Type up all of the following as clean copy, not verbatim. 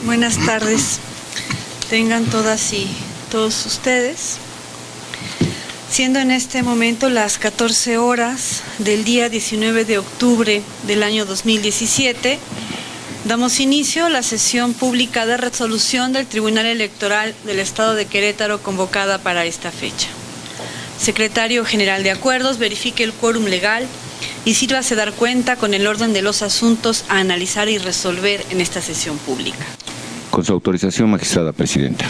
Buenas tardes, tengan todas y todos ustedes. Siendo en este momento las 14 horas del día 19 de octubre del año 2017, damos inicio a la sesión pública de resolución del Tribunal Electoral del Estado de Querétaro convocada para esta fecha. Secretario General de Acuerdos, verifique el quórum legal y sírvase dar cuenta con el orden de los asuntos a analizar y resolver en esta sesión pública. Con su autorización, magistrada presidenta.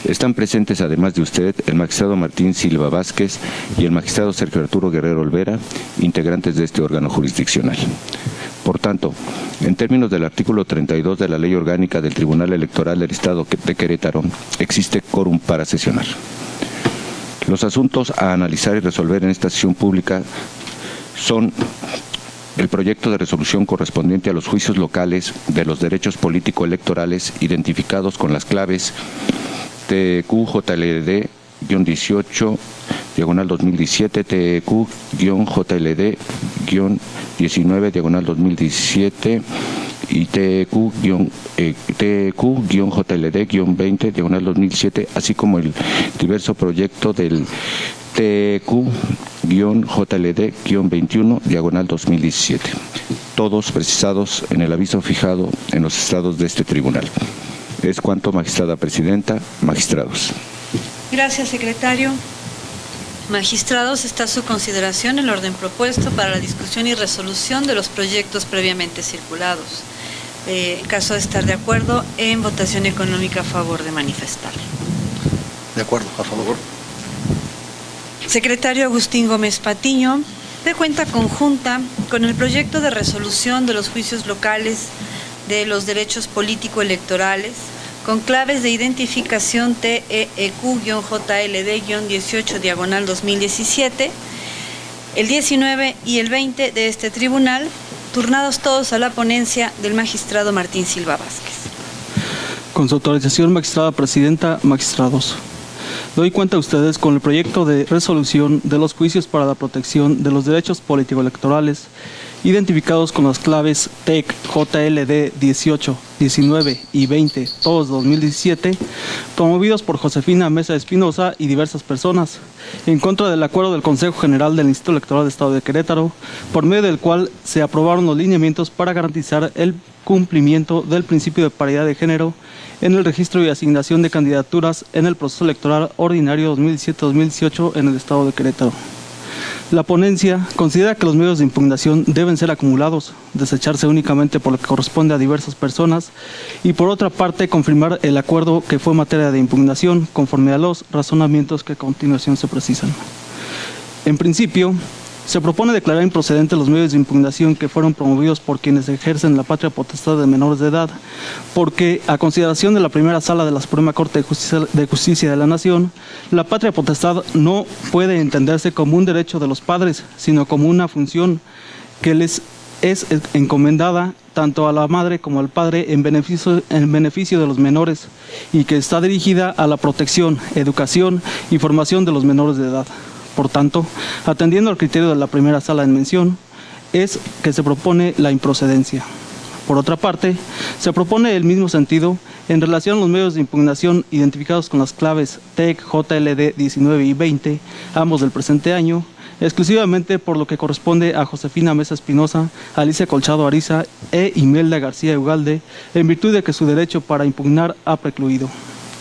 Están presentes, además de usted, el magistrado Martín Silva Vázquez y el magistrado Sergio Arturo Guerrero Olvera, integrantes de este órgano jurisdiccional. Por tanto, en términos del artículo 32 de la Ley Orgánica del Tribunal Electoral del Estado de Querétaro, existe quórum para sesionar. Los asuntos a analizar y resolver en esta sesión pública son el proyecto de resolución correspondiente a los juicios locales de los derechos político-electorales identificados con las claves TEQ-JLD-18, diagonal 2017, TEQ-JLD-19, diagonal 2017 y TEQ-JLD-20, diagonal 2007, así como el diverso proyecto del TEQ-JLD-21, diagonal 2017, todos precisados en el aviso fijado en los estados de este tribunal. Es cuanto, magistrada presidenta, magistrados. Gracias, secretario. Magistrados, está a su consideración el orden propuesto para la discusión y resolución de los proyectos previamente circulados. En caso de estar de acuerdo, en votación económica a favor de manifestar. De acuerdo, a favor. Secretario Agustín Gómez Patiño, de cuenta conjunta con el proyecto de resolución de los juicios locales de los derechos político-electorales con claves de identificación TEQ-JLD-18, diagonal 2017, el 19 y el 20 de este tribunal, turnados todos a la ponencia del magistrado Martín Silva Vázquez. Con su autorización, magistrada presidenta, magistrados. Doy cuenta a ustedes con el proyecto de resolución de los juicios para la protección de los derechos político-electorales identificados con las claves TEC, JLD 18, 19 y 20, todos 2017, promovidos por Josefina Mesa Espinosa y diversas personas, en contra del acuerdo del Consejo General del Instituto Electoral del Estado de Querétaro, por medio del cual se aprobaron los lineamientos para garantizar el cumplimiento del principio de paridad de género en el registro y asignación de candidaturas en el proceso electoral ordinario 2017-2018 en el Estado de Querétaro. La ponencia considera que los medios de impugnación deben ser acumulados, desecharse únicamente por lo que corresponde a diversas personas y, por otra parte, confirmar el acuerdo que fue materia de impugnación conforme a los razonamientos que a continuación se precisan. En principio, se propone declarar improcedentes los medios de impugnación que fueron promovidos por quienes ejercen la patria potestad de menores de edad, porque, a consideración de la primera sala de la Suprema Corte de Justicia de la Nación, la patria potestad no puede entenderse como un derecho de los padres, sino como una función que les es encomendada tanto a la madre como al padre en beneficio de los menores y que está dirigida a la protección, educación y formación de los menores de edad. Por tanto, atendiendo al criterio de la primera sala en mención, es que se propone la improcedencia. Por otra parte, se propone el mismo sentido en relación a los medios de impugnación identificados con las claves TEC, JLD 19 y 20, ambos del presente año, exclusivamente por lo que corresponde a Josefina Mesa Espinosa, Alicia Colchado Ariza e Imelda García Ugalde, en virtud de que su derecho para impugnar ha precluido.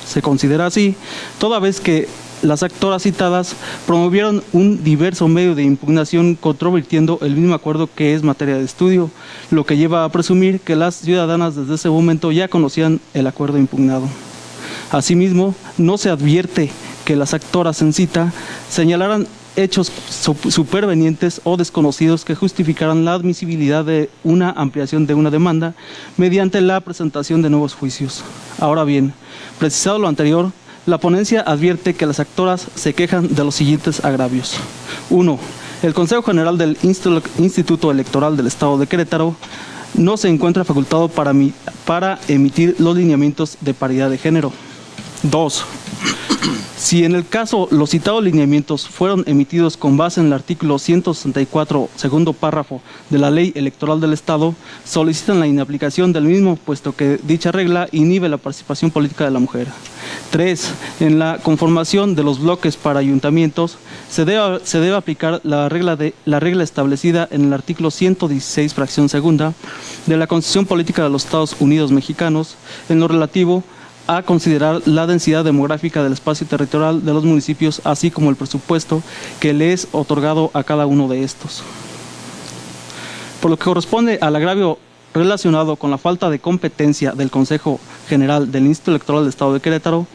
Se considera así, toda vez que las actoras citadas promovieron un diverso medio de impugnación controvirtiendo el mismo acuerdo que es materia de estudio, lo que lleva a presumir que las ciudadanas desde ese momento ya conocían el acuerdo impugnado. Asimismo, no se advierte que las actoras en cita señalaran hechos supervenientes o desconocidos que justificaran la admisibilidad de una ampliación de una demanda mediante la presentación de nuevos juicios. Ahora bien, precisado lo anterior, la ponencia advierte que las actoras se quejan de los siguientes agravios. 1. El Consejo General del Instituto Electoral del Estado de Querétaro no se encuentra facultado para emitir los lineamientos de paridad de género. 2. Si en el caso los citados lineamientos fueron emitidos con base en el artículo 164, segundo párrafo de la Ley Electoral del Estado, solicitan la inaplicación del mismo, puesto que dicha regla inhibe la participación política de la mujer. 3. En la conformación de los bloques para ayuntamientos se debe aplicar la regla establecida en el artículo 116, fracción segunda, de la Constitución Política de los Estados Unidos Mexicanos, en lo relativo a considerar la densidad demográfica del espacio territorial de los municipios, así como el presupuesto que le es otorgado a cada uno de estos. Por lo que corresponde al agravio relacionado con la falta de competencia del Consejo General del Instituto Electoral del Estado de Querétaro,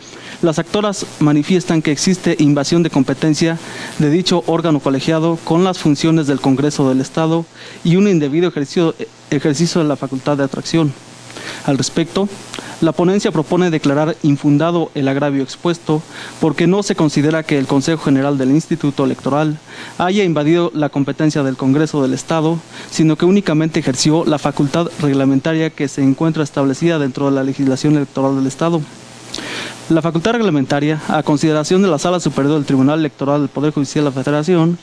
las actoras manifiestan que existe invasión de competencia de dicho órgano colegiado con las funciones del Congreso del Estado y un indebido ejercicio de la facultad de atracción. Al respecto, la ponencia propone declarar infundado el agravio expuesto porque no se considera que el Consejo General del Instituto Electoral haya invadido la competencia del Congreso del Estado, sino que únicamente ejerció la facultad reglamentaria que se encuentra establecida dentro de la legislación electoral del Estado. La facultad reglamentaria, a consideración de la Sala Superior del Tribunal Electoral del Poder Judicial de la Federación,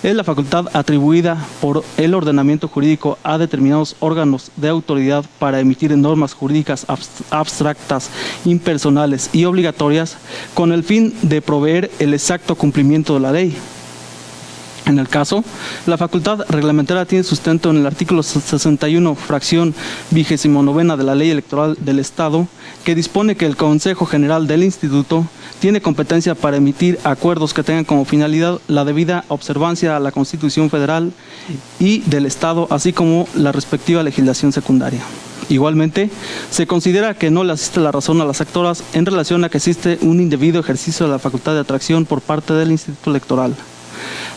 es la facultad atribuida por el ordenamiento jurídico a determinados órganos de autoridad para emitir normas jurídicas abstractas, impersonales y obligatorias con el fin de proveer el exacto cumplimiento de la ley. En el caso, la facultad reglamentaria tiene sustento en el artículo 61, fracción 29 de la Ley Electoral del Estado, que dispone que el Consejo General del Instituto tiene competencia para emitir acuerdos que tengan como finalidad la debida observancia a la Constitución Federal y del Estado, así como la respectiva legislación secundaria. Igualmente, se considera que no le asiste la razón a las actoras en relación a que existe un indebido ejercicio de la facultad de atracción por parte del Instituto Electoral.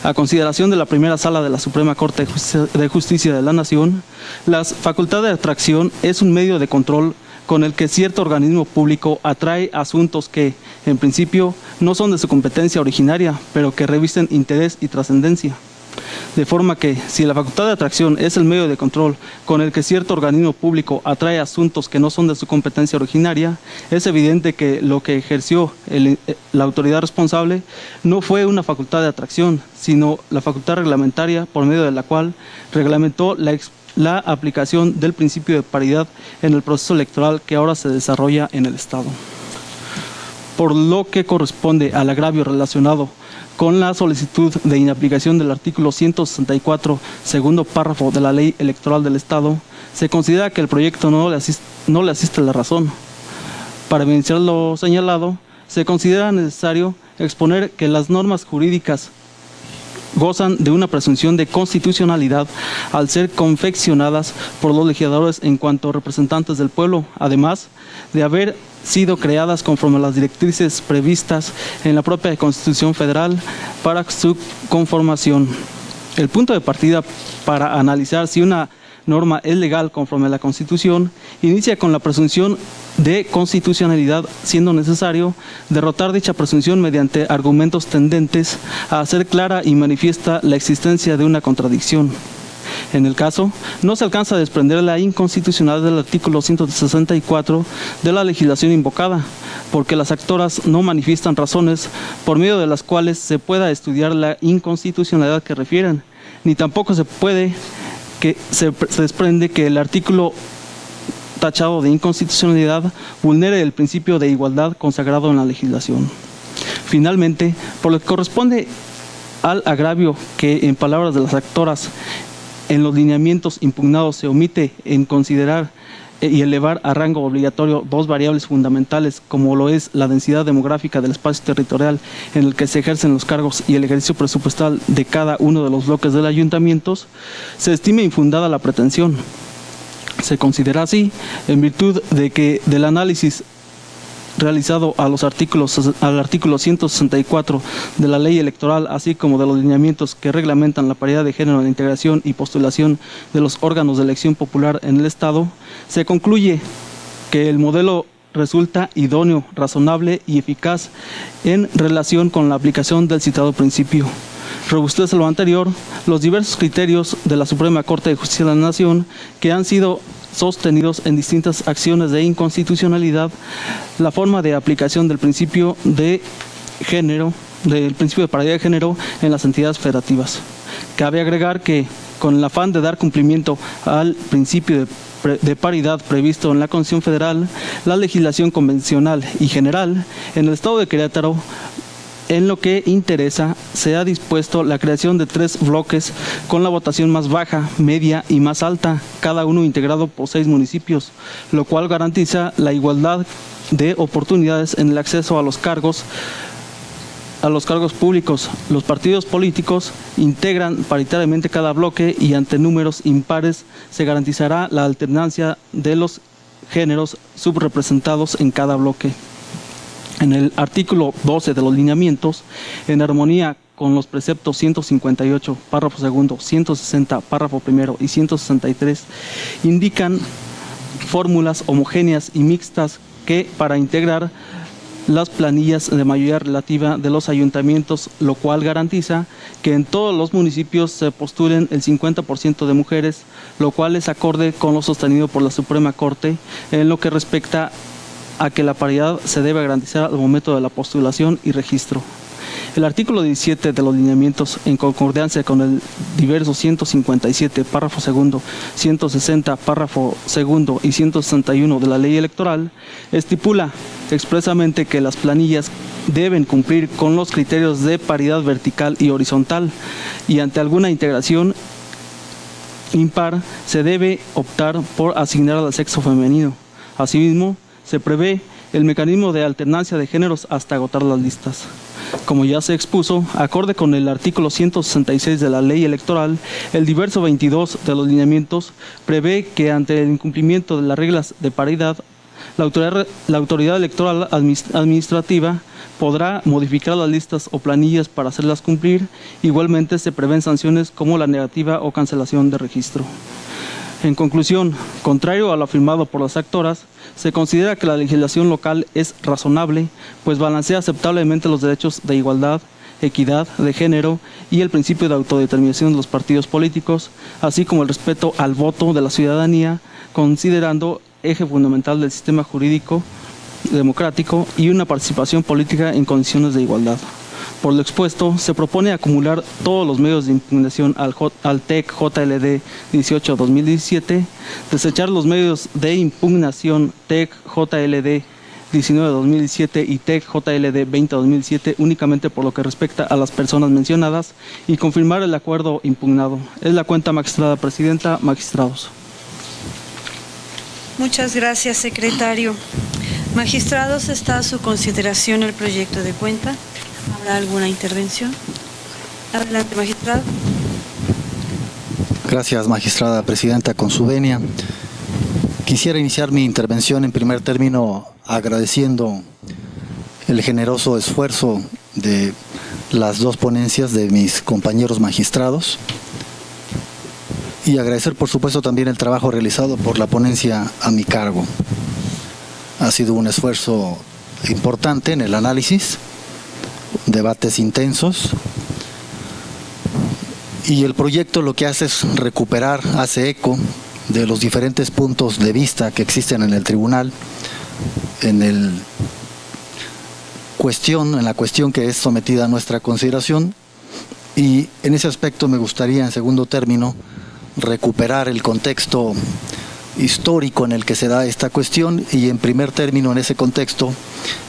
A consideración de la primera sala de la Suprema Corte de Justicia de la Nación, la facultad de atracción es un medio de control con el que cierto organismo público atrae asuntos que, en principio, no son de su competencia originaria, pero que revisten interés y trascendencia. De forma que, si la facultad de atracción es el medio de control con el que cierto organismo público atrae asuntos que no son de su competencia originaria, es evidente que lo que ejerció la autoridad responsable no fue una facultad de atracción, sino la facultad reglamentaria por medio de la cual reglamentó la aplicación del principio de paridad en el proceso electoral que ahora se desarrolla en el Estado. Por lo que corresponde al agravio relacionado con la solicitud de inaplicación del artículo 164, segundo párrafo de la Ley Electoral del Estado, se considera que el proyecto no le asiste la razón. Para evidenciar lo señalado, se considera necesario exponer que las normas jurídicas gozan de una presunción de constitucionalidad al ser confeccionadas por los legisladores en cuanto a representantes del pueblo, además de haber sido creadas conforme a las directrices previstas en la propia Constitución Federal para su conformación. El punto de partida para analizar si una norma es legal conforme a la Constitución inicia con la presunción de constitucionalidad, siendo necesario derrotar dicha presunción mediante argumentos tendentes a hacer clara y manifiesta la existencia de una contradicción. En el caso, no se alcanza a desprender la inconstitucionalidad del artículo 164 de la legislación invocada, porque las actoras no manifiestan razones por medio de las cuales se pueda estudiar la inconstitucionalidad que refieren, ni tampoco se desprende que el artículo tachado de inconstitucionalidad vulnere el principio de igualdad consagrado en la legislación. Finalmente, por lo que corresponde al agravio que, en palabras de las actoras, en los lineamientos impugnados se omite en considerar y elevar a rango obligatorio dos variables fundamentales, como lo es la densidad demográfica del espacio territorial en el que se ejercen los cargos y el ejercicio presupuestal de cada uno de los bloques del ayuntamiento, se estima infundada la pretensión. Se considera así en virtud de que del análisis realizado al artículo 164 de la ley electoral, así como de los lineamientos que reglamentan la paridad de género en la integración y postulación de los órganos de elección popular en el Estado, se concluye que el modelo resulta idóneo, razonable y eficaz en relación con la aplicación del citado principio. Robustece lo anterior los diversos criterios de la Suprema Corte de Justicia de la Nación que han sido sostenidos en distintas acciones de inconstitucionalidad, la forma de aplicación del principio de género, del principio de paridad de género en las entidades federativas. Cabe agregar que, con el afán de dar cumplimiento al principio de paridad previsto en la Constitución Federal, la legislación convencional y general en el Estado de Querétaro, en lo que interesa, se ha dispuesto la creación de 3 bloques con la votación más baja, media y más alta, cada uno integrado por 6 municipios, lo cual garantiza la igualdad de oportunidades en el acceso a los cargos públicos. Los partidos políticos integran paritariamente cada bloque y ante números impares se garantizará la alternancia de los géneros subrepresentados en cada bloque. En el artículo 12 de los lineamientos, en armonía con los preceptos 158, párrafo segundo, 160, párrafo primero y 163, indican fórmulas homogéneas y mixtas que para integrar las planillas de mayoría relativa de los ayuntamientos, lo cual garantiza que en todos los municipios se postulen el 50% de mujeres, lo cual es acorde con lo sostenido por la Suprema Corte en lo que respecta a que la paridad se debe garantizar al momento de la postulación y registro. El artículo 17 de los lineamientos, en concordancia con el diverso 157, párrafo segundo, 160, párrafo segundo y 161 de la ley electoral, estipula expresamente que las planillas deben cumplir con los criterios de paridad vertical y horizontal y ante alguna integración impar se debe optar por asignar al sexo femenino. Asimismo, se prevé el mecanismo de alternancia de géneros hasta agotar las listas. Como ya se expuso, acorde con el artículo 166 de la ley electoral, el diverso 22 de los lineamientos prevé que ante el incumplimiento de las reglas de paridad, la autoridad electoral administrativa podrá modificar las listas o planillas para hacerlas cumplir. Igualmente se prevén sanciones como la negativa o cancelación de registro. En conclusión, contrario a lo afirmado por las actoras, se considera que la legislación local es razonable, pues balancea aceptablemente los derechos de igualdad, equidad de género y el principio de autodeterminación de los partidos políticos, así como el respeto al voto de la ciudadanía, considerando eje fundamental del sistema jurídico democrático y una participación política en condiciones de igualdad. Por lo expuesto, se propone acumular todos los medios de impugnación al TEC JLD 18-2017, desechar los medios de impugnación TEC JLD 19-2017 y TEC JLD 20-2017 únicamente por lo que respecta a las personas mencionadas y confirmar el acuerdo impugnado. Es la cuenta, magistrada presidenta, magistrados. Muchas gracias, secretario. Magistrados, está a su consideración el proyecto de cuenta. ¿Habrá alguna intervención? Adelante, magistrado. Gracias, magistrada presidenta, con su venia. Quisiera iniciar mi intervención en primer término agradeciendo el generoso esfuerzo de las 2 ponencias de mis compañeros magistrados y agradecer por supuesto también el trabajo realizado por la ponencia a mi cargo. Ha sido un esfuerzo importante en el análisis, debates intensos, y el proyecto lo que hace es recuperar, hace eco de los diferentes puntos de vista que existen en el tribunal, en la cuestión que es sometida a nuestra consideración, y en ese aspecto me gustaría en segundo término recuperar el contexto histórico en el que se da esta cuestión y en primer término en ese contexto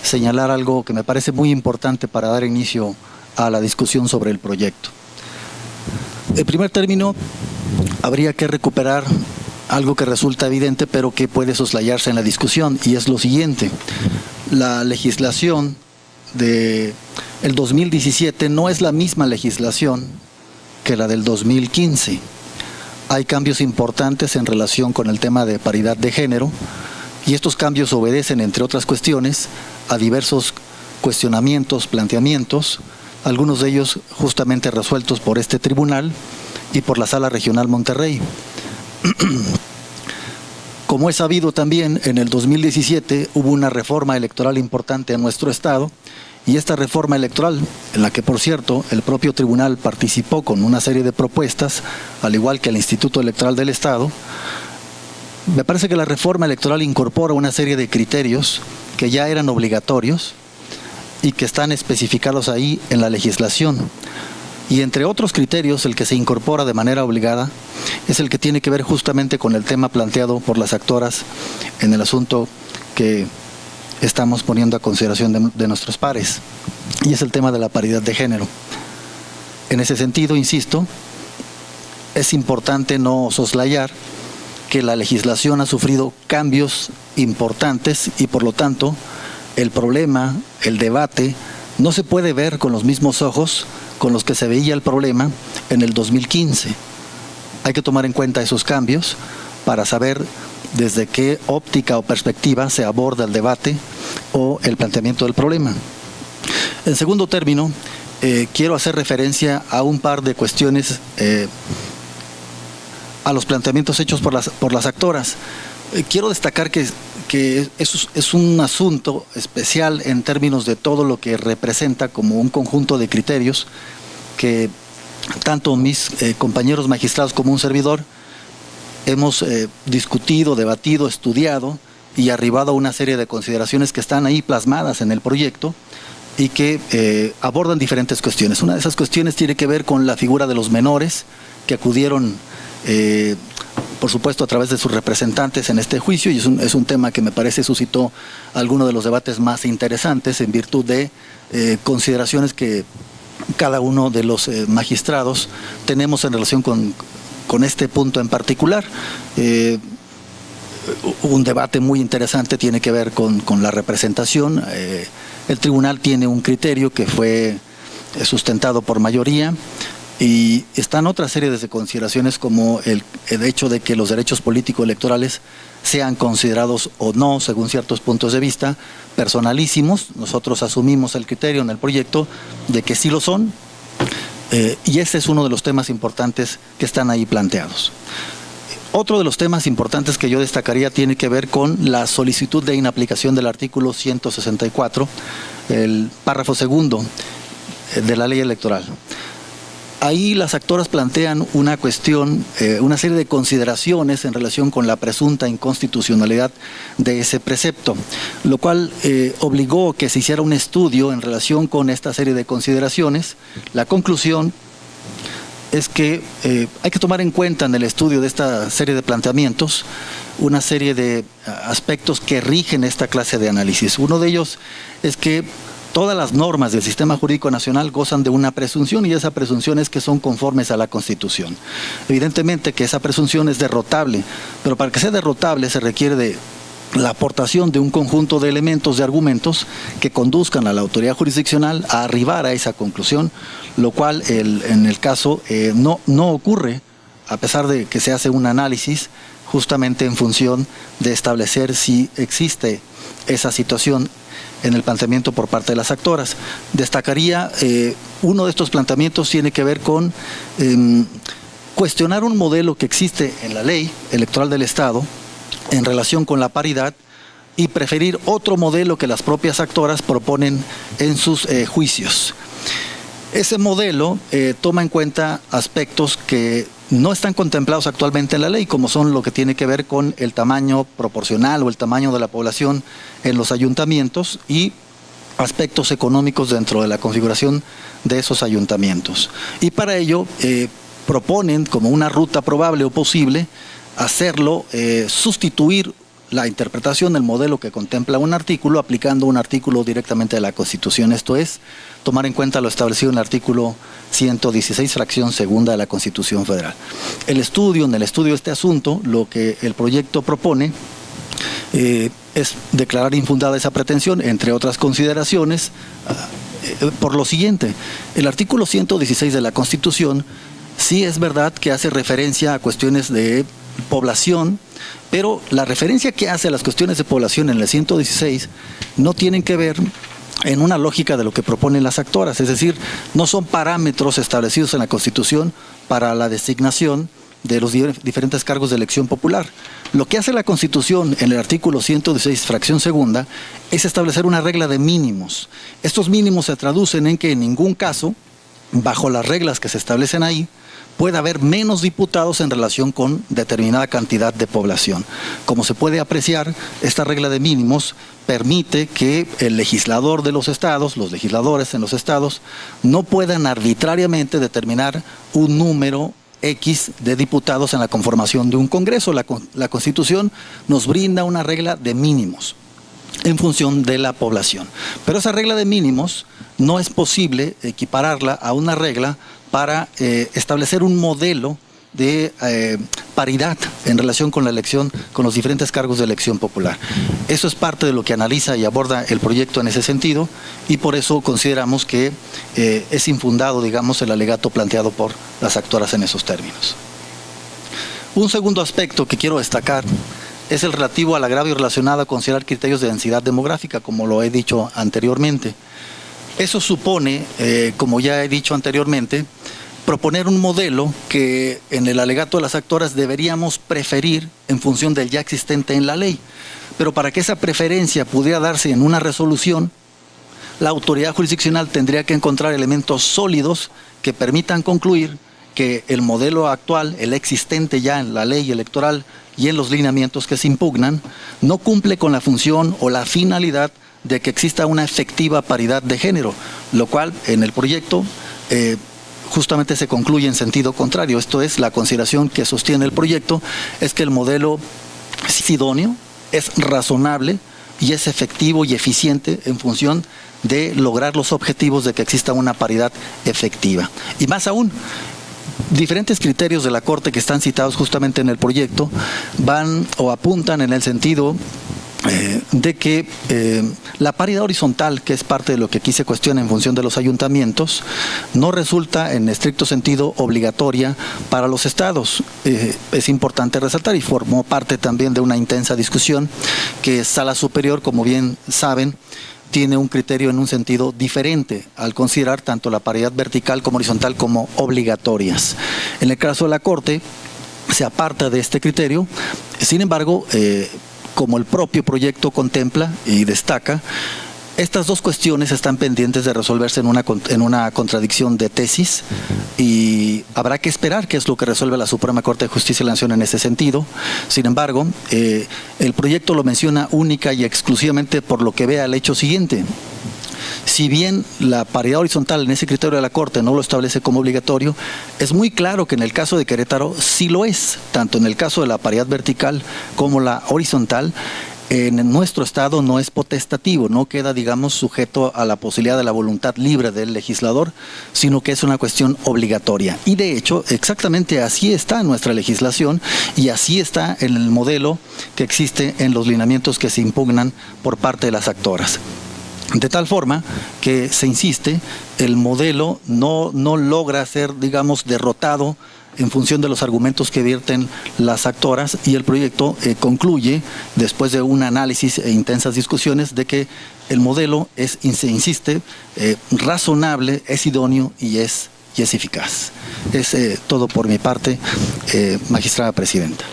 señalar algo que me parece muy importante para dar inicio a la discusión sobre el proyecto. En primer término habría que recuperar algo que resulta evidente pero que puede soslayarse en la discusión, y es lo siguiente: la legislación del 2017 no es la misma legislación que la del 2015. Hay cambios importantes en relación con el tema de paridad de género, y estos cambios obedecen, entre otras cuestiones, a diversos cuestionamientos, planteamientos, algunos de ellos justamente resueltos por este tribunal y por la Sala Regional Monterrey. Como es sabido también, en el 2017 hubo una reforma electoral importante en nuestro estado, y esta reforma electoral, en la que por cierto el propio tribunal participó con una serie de propuestas, al igual que el Instituto Electoral del Estado, me parece que la reforma electoral incorpora una serie de criterios que ya eran obligatorios y que están especificados ahí en la legislación. Y entre otros criterios, el que se incorpora de manera obligada es el que tiene que ver justamente con el tema planteado por las actoras en el asunto que estamos poniendo a consideración de nuestros pares, y es el tema de la paridad de género. En ese sentido, insisto, es importante no soslayar que la legislación ha sufrido cambios importantes, y por lo tanto el problema, el debate, no se puede ver con los mismos ojos con los que se veía el problema en el 2015. Hay que tomar en cuenta esos cambios para saber desde qué óptica o perspectiva se aborda el debate o el planteamiento del problema. En segundo término, quiero hacer referencia a un par de cuestiones, a los planteamientos hechos por las actoras. Quiero destacar que es un asunto especial en términos de todo lo que representa como un conjunto de criterios que tanto mis compañeros magistrados como un servidor hemos discutido, debatido, estudiado y arribado a una serie de consideraciones que están ahí plasmadas en el proyecto y que abordan diferentes cuestiones. Una de esas cuestiones tiene que ver con la figura de los menores que acudieron, por supuesto, a través de sus representantes en este juicio, y es un tema que me parece suscitó alguno de los debates más interesantes en virtud de consideraciones que cada uno de los magistrados tenemos en relación con este punto en particular. Un debate muy interesante tiene que ver con la representación. El tribunal tiene un criterio que fue sustentado por mayoría, y están otra serie de consideraciones como el hecho de que los derechos político-electorales sean considerados o no, según ciertos puntos de vista, personalísimos. Nosotros asumimos el criterio en el proyecto de que sí lo son, y ese es uno de los temas importantes que están ahí planteados. Otro de los temas importantes que yo destacaría tiene que ver con la solicitud de inaplicación del artículo 164, el párrafo segundo de la ley electoral. Ahí las actoras plantean una cuestión, una serie de consideraciones en relación con la presunta inconstitucionalidad de ese precepto, lo cual obligó que se hiciera un estudio en relación con esta serie de consideraciones. La conclusión es que hay que tomar en cuenta en el estudio de esta serie de planteamientos una serie de aspectos que rigen esta clase de análisis. Uno de ellos es que todas las normas del sistema jurídico nacional gozan de una presunción, y esa presunción es que son conformes a la Constitución. Evidentemente que esa presunción es derrotable, pero para que sea derrotable se requiere de la aportación de un conjunto de elementos, de argumentos que conduzcan a la autoridad jurisdiccional a arribar a esa conclusión, lo cual en el caso no ocurre, a pesar de que se hace un análisis justamente en función de establecer si existe esa situación en el planteamiento por parte de las actoras. Destacaría, uno de estos planteamientos tiene que ver con cuestionar un modelo que existe en la ley electoral del Estado en relación con la paridad, y preferir otro modelo que las propias actoras proponen en sus juicios. Ese modelo toma en cuenta aspectos que no están contemplados actualmente en la ley, como son lo que tiene que ver con el tamaño proporcional o el tamaño de la población en los ayuntamientos y aspectos económicos dentro de la configuración de esos ayuntamientos. Y para ello proponen como una ruta probable o posible hacerlo, sustituir la interpretación, el modelo que contempla un artículo, aplicando un artículo directamente de la Constitución. Esto es, tomar en cuenta lo establecido en el artículo 116, fracción segunda de la Constitución Federal. En el estudio de este asunto, lo que el proyecto propone es declarar infundada esa pretensión, entre otras consideraciones, por lo siguiente: el artículo 116 de la Constitución sí es verdad que hace referencia a cuestiones de población, pero la referencia que hace a las cuestiones de población en el 116 no tienen que ver en una lógica de lo que proponen las actoras, es decir, no son parámetros establecidos en la Constitución para la designación de los diferentes cargos de elección popular. Lo que hace la Constitución en el artículo 116, fracción segunda, es establecer una regla de mínimos. Estos mínimos se traducen en que en ningún caso, bajo las reglas que se establecen ahí, puede haber menos diputados en relación con determinada cantidad de población. Como se puede apreciar, esta regla de mínimos permite que el legislador de los estados, los legisladores en los estados, no puedan arbitrariamente determinar un número X de diputados en la conformación de un Congreso. La Constitución nos brinda una regla de mínimos en función de la población. Pero esa regla de mínimos no es posible equipararla a una regla para establecer un modelo de paridad en relación con la elección, con los diferentes cargos de elección popular. Eso es parte de lo que analiza y aborda el proyecto en ese sentido, y por eso consideramos que es infundado, digamos, el alegato planteado por las actoras en esos términos. Un segundo aspecto que quiero destacar es el relativo al agravio relacionado a considerar criterios de densidad demográfica, como lo he dicho anteriormente. Eso supone, como ya he dicho anteriormente, proponer un modelo que en el alegato de las actoras deberíamos preferir en función del ya existente en la ley. Pero para que esa preferencia pudiera darse en una resolución, la autoridad jurisdiccional tendría que encontrar elementos sólidos que permitan concluir que el modelo actual, el existente ya en la ley electoral y en los lineamientos que se impugnan, no cumple con la función o la finalidad de que exista una efectiva paridad de género, lo cual en el proyecto justamente se concluye en sentido contrario. Esto es, la consideración que sostiene el proyecto es que el modelo es idóneo, es razonable y es efectivo y eficiente en función de lograr los objetivos de que exista una paridad efectiva. Y más aún, diferentes criterios de la Corte que están citados justamente en el proyecto van o apuntan en el sentido de que la paridad horizontal, que es parte de lo que aquí se cuestiona en función de los ayuntamientos, no resulta en estricto sentido obligatoria para los estados. Es importante resaltar, y formó parte también de una intensa discusión, que Sala Superior, como bien saben, tiene un criterio en un sentido diferente al considerar tanto la paridad vertical como horizontal como obligatorias. En el caso de la Corte se aparta de este criterio. Sin embargo, como el propio proyecto contempla y destaca, estas dos cuestiones están pendientes de resolverse en una contradicción de tesis, y habrá que esperar qué es lo que resuelve la Suprema Corte de Justicia de la Nación en ese sentido. Sin embargo, el proyecto lo menciona única y exclusivamente por lo que vea el hecho siguiente. Si bien la paridad horizontal en ese criterio de la Corte no lo establece como obligatorio, es muy claro que en el caso de Querétaro sí lo es, tanto en el caso de la paridad vertical como la horizontal. En nuestro estado no es potestativo, no queda, digamos, sujeto a la posibilidad de la voluntad libre del legislador, sino que es una cuestión obligatoria. Y de hecho, exactamente así está en nuestra legislación y así está en el modelo que existe en los lineamientos que se impugnan por parte de las actoras. De tal forma que se insiste, el modelo no logra ser, digamos, derrotado en función de los argumentos que vierten las actoras, y el proyecto concluye, después de un análisis e intensas discusiones, de que el modelo es, se insiste, razonable, es idóneo y es eficaz. Es todo por mi parte, magistrada presidenta.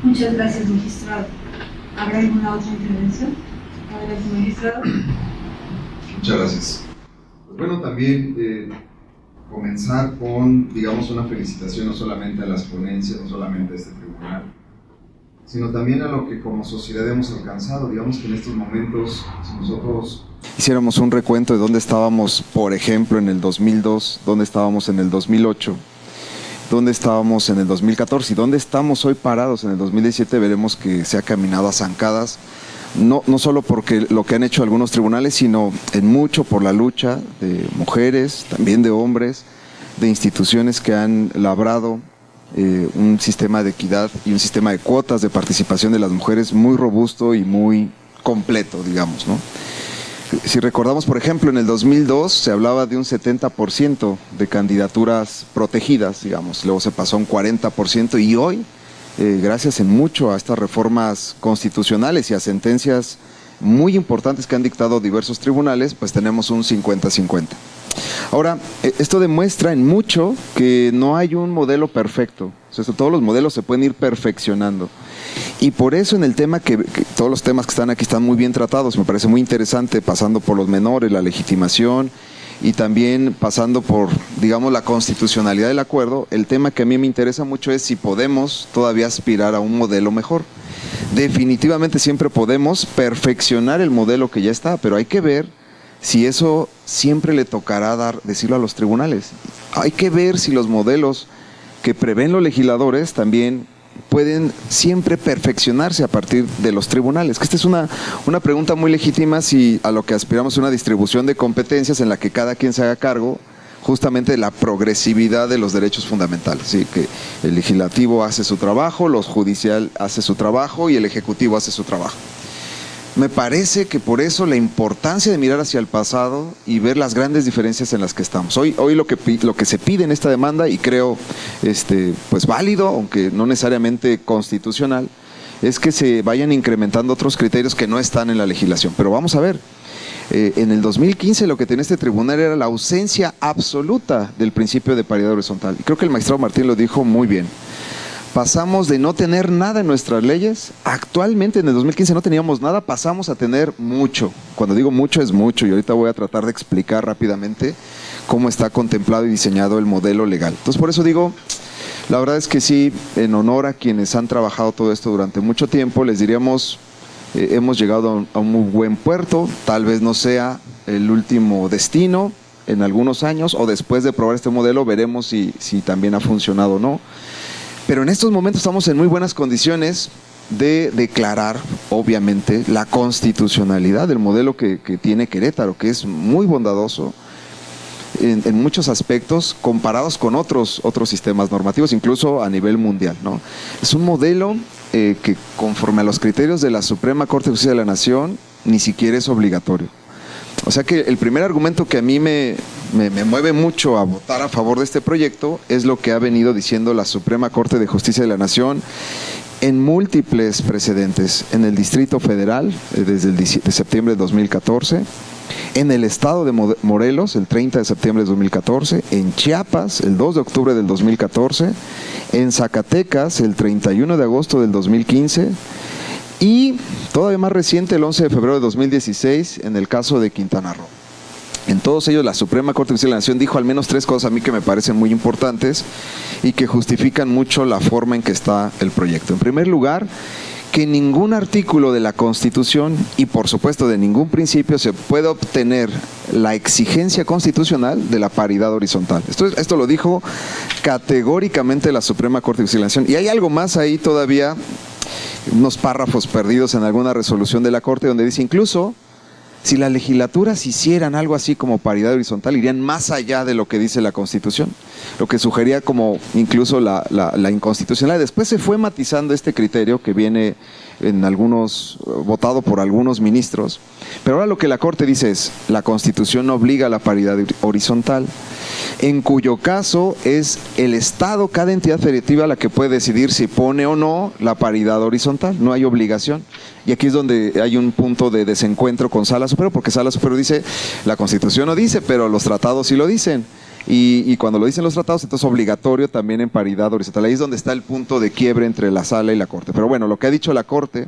Muchas gracias, magistrado. ¿Habrá alguna otra intervención? Adelante, magistrado. Muchas gracias. Pues bueno, también comenzar con, digamos, una felicitación no solamente a las ponencias, no solamente a este tribunal, sino también a lo que como sociedad hemos alcanzado. Digamos que en estos momentos, si nosotros hiciéramos un recuento de dónde estábamos, por ejemplo, en el 2002, dónde estábamos en el 2008, dónde estábamos en el 2014 y dónde estamos hoy parados en el 2017, veremos que se ha caminado a zancadas, no solo porque lo que han hecho algunos tribunales, sino en mucho por la lucha de mujeres, también de hombres, de instituciones que han labrado un sistema de equidad y un sistema de cuotas de participación de las mujeres muy robusto y muy completo, digamos, ¿no? Si recordamos, por ejemplo, en el 2002 se hablaba de un 70% de candidaturas protegidas, digamos, luego se pasó a un 40% y hoy, gracias en mucho a estas reformas constitucionales y a sentencias muy importantes que han dictado diversos tribunales, pues tenemos un 50-50. Ahora, esto demuestra en mucho que no hay un modelo perfecto, o sea, todos los modelos se pueden ir perfeccionando. Y por eso en el tema que todos los temas que están aquí están muy bien tratados, me parece muy interesante, pasando por los menores, la legitimación y también pasando por, digamos, la constitucionalidad del acuerdo. El tema que a mí me interesa mucho es si podemos todavía aspirar a un modelo mejor. Definitivamente siempre podemos perfeccionar el modelo que ya está, pero hay que ver si eso siempre le tocará decirlo a los tribunales. Hay que ver si los modelos que prevén los legisladores también pueden siempre perfeccionarse a partir de los tribunales. Que esta es una pregunta muy legítima si a lo que aspiramos es una distribución de competencias en la que cada quien se haga cargo justamente de la progresividad de los derechos fundamentales. ¿Sí? Que el legislativo hace su trabajo, los judicial hace su trabajo y el ejecutivo hace su trabajo. Me parece que por eso la importancia de mirar hacia el pasado y ver las grandes diferencias en las que estamos. Hoy lo que se pide en esta demanda, y creo pues válido, aunque no necesariamente constitucional, es que se vayan incrementando otros criterios que no están en la legislación. Pero vamos a ver, en el 2015 lo que tenía este tribunal era la ausencia absoluta del principio de paridad horizontal. Y creo que el magistrado Martín lo dijo muy bien. Pasamos de no tener nada en nuestras leyes, actualmente en el 2015 no teníamos nada, pasamos a tener mucho. Cuando digo mucho es mucho y ahorita voy a tratar de explicar rápidamente cómo está contemplado y diseñado el modelo legal. Entonces por eso digo, la verdad es que sí, en honor a quienes han trabajado todo esto durante mucho tiempo, les diríamos, hemos llegado a un muy buen puerto, tal vez no sea el último destino en algunos años o después de probar este modelo veremos si también ha funcionado o no. Pero en estos momentos estamos en muy buenas condiciones de declarar, obviamente, la constitucionalidad del modelo que tiene Querétaro, que es muy bondadoso en muchos aspectos comparados con otros sistemas normativos, incluso a nivel mundial, ¿no? Es un modelo que conforme a los criterios de la Suprema Corte de Justicia de la Nación, ni siquiera es obligatorio. O sea que el primer argumento que a mí me mueve mucho a votar a favor de este proyecto es lo que ha venido diciendo la Suprema Corte de Justicia de la Nación en múltiples precedentes, en el Distrito Federal desde el de septiembre de 2014, en el estado de Morelos el 30 de septiembre de 2014, en Chiapas el 2 de octubre del 2014, en Zacatecas el 31 de agosto del 2015, y todavía más reciente, el 11 de febrero de 2016, en el caso de Quintana Roo. En todos ellos, la Suprema Corte de Justicia de la Nación dijo al menos tres cosas a mí que me parecen muy importantes y que justifican mucho la forma en que está el proyecto. En primer lugar, que ningún artículo de la Constitución y por supuesto de ningún principio se puede obtener la exigencia constitucional de la paridad horizontal. Esto lo dijo categóricamente la Suprema Corte de Justicia de la Nación. Y hay algo más ahí todavía, unos párrafos perdidos en alguna resolución de la Corte donde dice incluso si las legislaturas hicieran algo así como paridad horizontal irían más allá de lo que dice la Constitución, lo que sugería como incluso la inconstitucionalidad. Después se fue matizando este criterio que viene en algunos, votado por algunos ministros, pero ahora lo que la Corte dice es la Constitución obliga a la paridad horizontal, en cuyo caso es el Estado, cada entidad federativa la que puede decidir si pone o no la paridad horizontal, no hay obligación. Y aquí es donde hay un punto de desencuentro con Sala Superior, porque Sala Superior dice, la Constitución no dice, pero los tratados sí lo dicen. Y cuando lo dicen los tratados, entonces es obligatorio también en paridad horizontal. Ahí es donde está el punto de quiebre entre la Sala y la Corte. Pero bueno, lo que ha dicho la Corte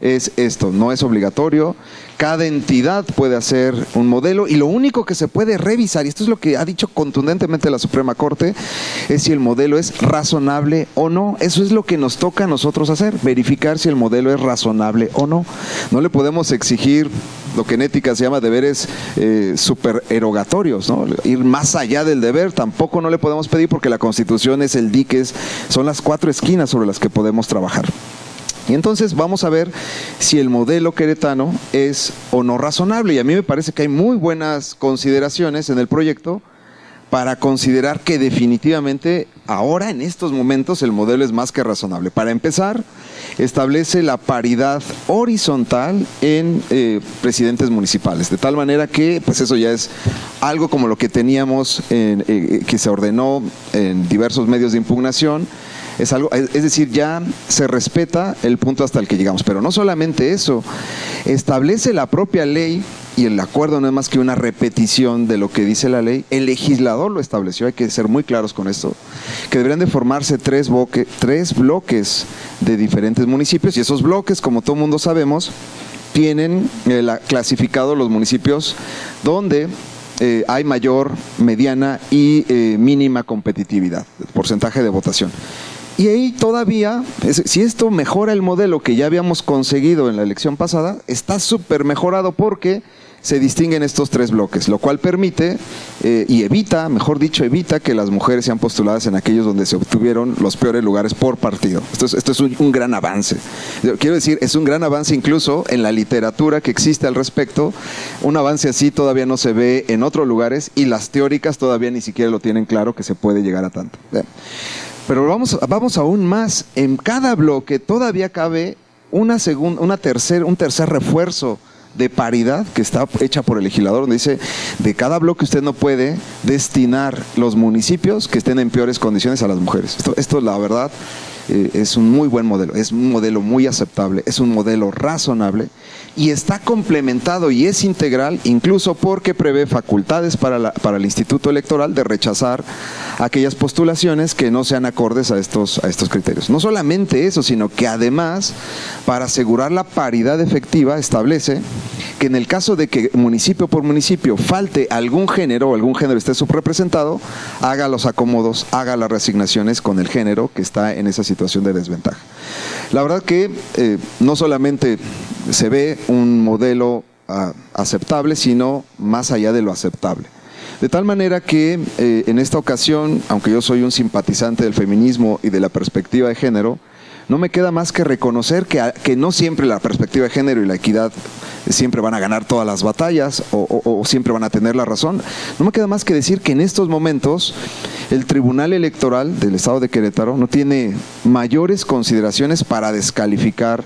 es esto, no es obligatorio, cada entidad puede hacer un modelo y lo único que se puede revisar, y esto es lo que ha dicho contundentemente la Suprema Corte, es si el modelo es razonable o no. Eso es lo que nos toca a nosotros hacer, verificar si el modelo es razonable o no. No le podemos exigir lo que en ética se llama deberes supererogatorios, ¿no? Ir más allá del deber tampoco no le podemos pedir, porque la Constitución es el dique, son las 4 esquinas sobre las que podemos trabajar. Y entonces vamos a ver si el modelo queretano es o no razonable. Y a mí me parece que hay muy buenas consideraciones en el proyecto para considerar que definitivamente ahora, en estos momentos, el modelo es más que razonable. Para empezar, establece la paridad horizontal en presidentes municipales, de tal manera que pues eso ya es algo como lo que teníamos, que se ordenó en diversos medios de impugnación. Es algo, es decir, ya se respeta el punto hasta el que llegamos. Pero no solamente eso, establece la propia ley, y el acuerdo no es más que una repetición de lo que dice la ley. El legislador lo estableció, hay que ser muy claros con esto, que deberían de formarse tres bloques de diferentes municipios, y esos bloques, como todo mundo sabemos, tienen clasificado los municipios donde hay mayor, mediana y mínima competitividad, porcentaje de votación. Y ahí todavía, si esto mejora el modelo que ya habíamos conseguido en la elección pasada, está súper mejorado porque se distinguen estos 3 bloques, lo cual permite y evita, mejor dicho, evita que las mujeres sean postuladas en aquellos donde se obtuvieron los peores lugares por partido. Esto es un gran avance. Quiero decir, es un gran avance incluso en la literatura que existe al respecto. Un avance así todavía no se ve en otros lugares, y las teóricas todavía ni siquiera lo tienen claro que se puede llegar a tanto. Pero vamos aún más. En cada bloque todavía cabe un tercer refuerzo de paridad que está hecha por el legislador, donde dice: de cada bloque usted no puede destinar los municipios que estén en peores condiciones a las mujeres. Esto la verdad, es un muy buen modelo, es un modelo muy aceptable, es un modelo razonable, y está complementado y es integral, incluso porque prevé facultades para el Instituto Electoral de rechazar aquellas postulaciones que no sean acordes a estos criterios. No solamente eso, sino que además, para asegurar la paridad efectiva, establece que en el caso de que municipio por municipio falte algún género o algún género esté subrepresentado, haga los acomodos, haga las reasignaciones con el género que está en esa situación de desventaja. La verdad que no solamente se ve un modelo aceptable, sino más allá de lo aceptable. De tal manera que en esta ocasión, aunque yo soy un simpatizante del feminismo y de la perspectiva de género, no me queda más que reconocer que no siempre la perspectiva de género y la equidad siempre van a ganar todas las batallas o siempre van a tener la razón. No me queda más que decir que en estos momentos el Tribunal Electoral del Estado de Querétaro no tiene mayores consideraciones para descalificar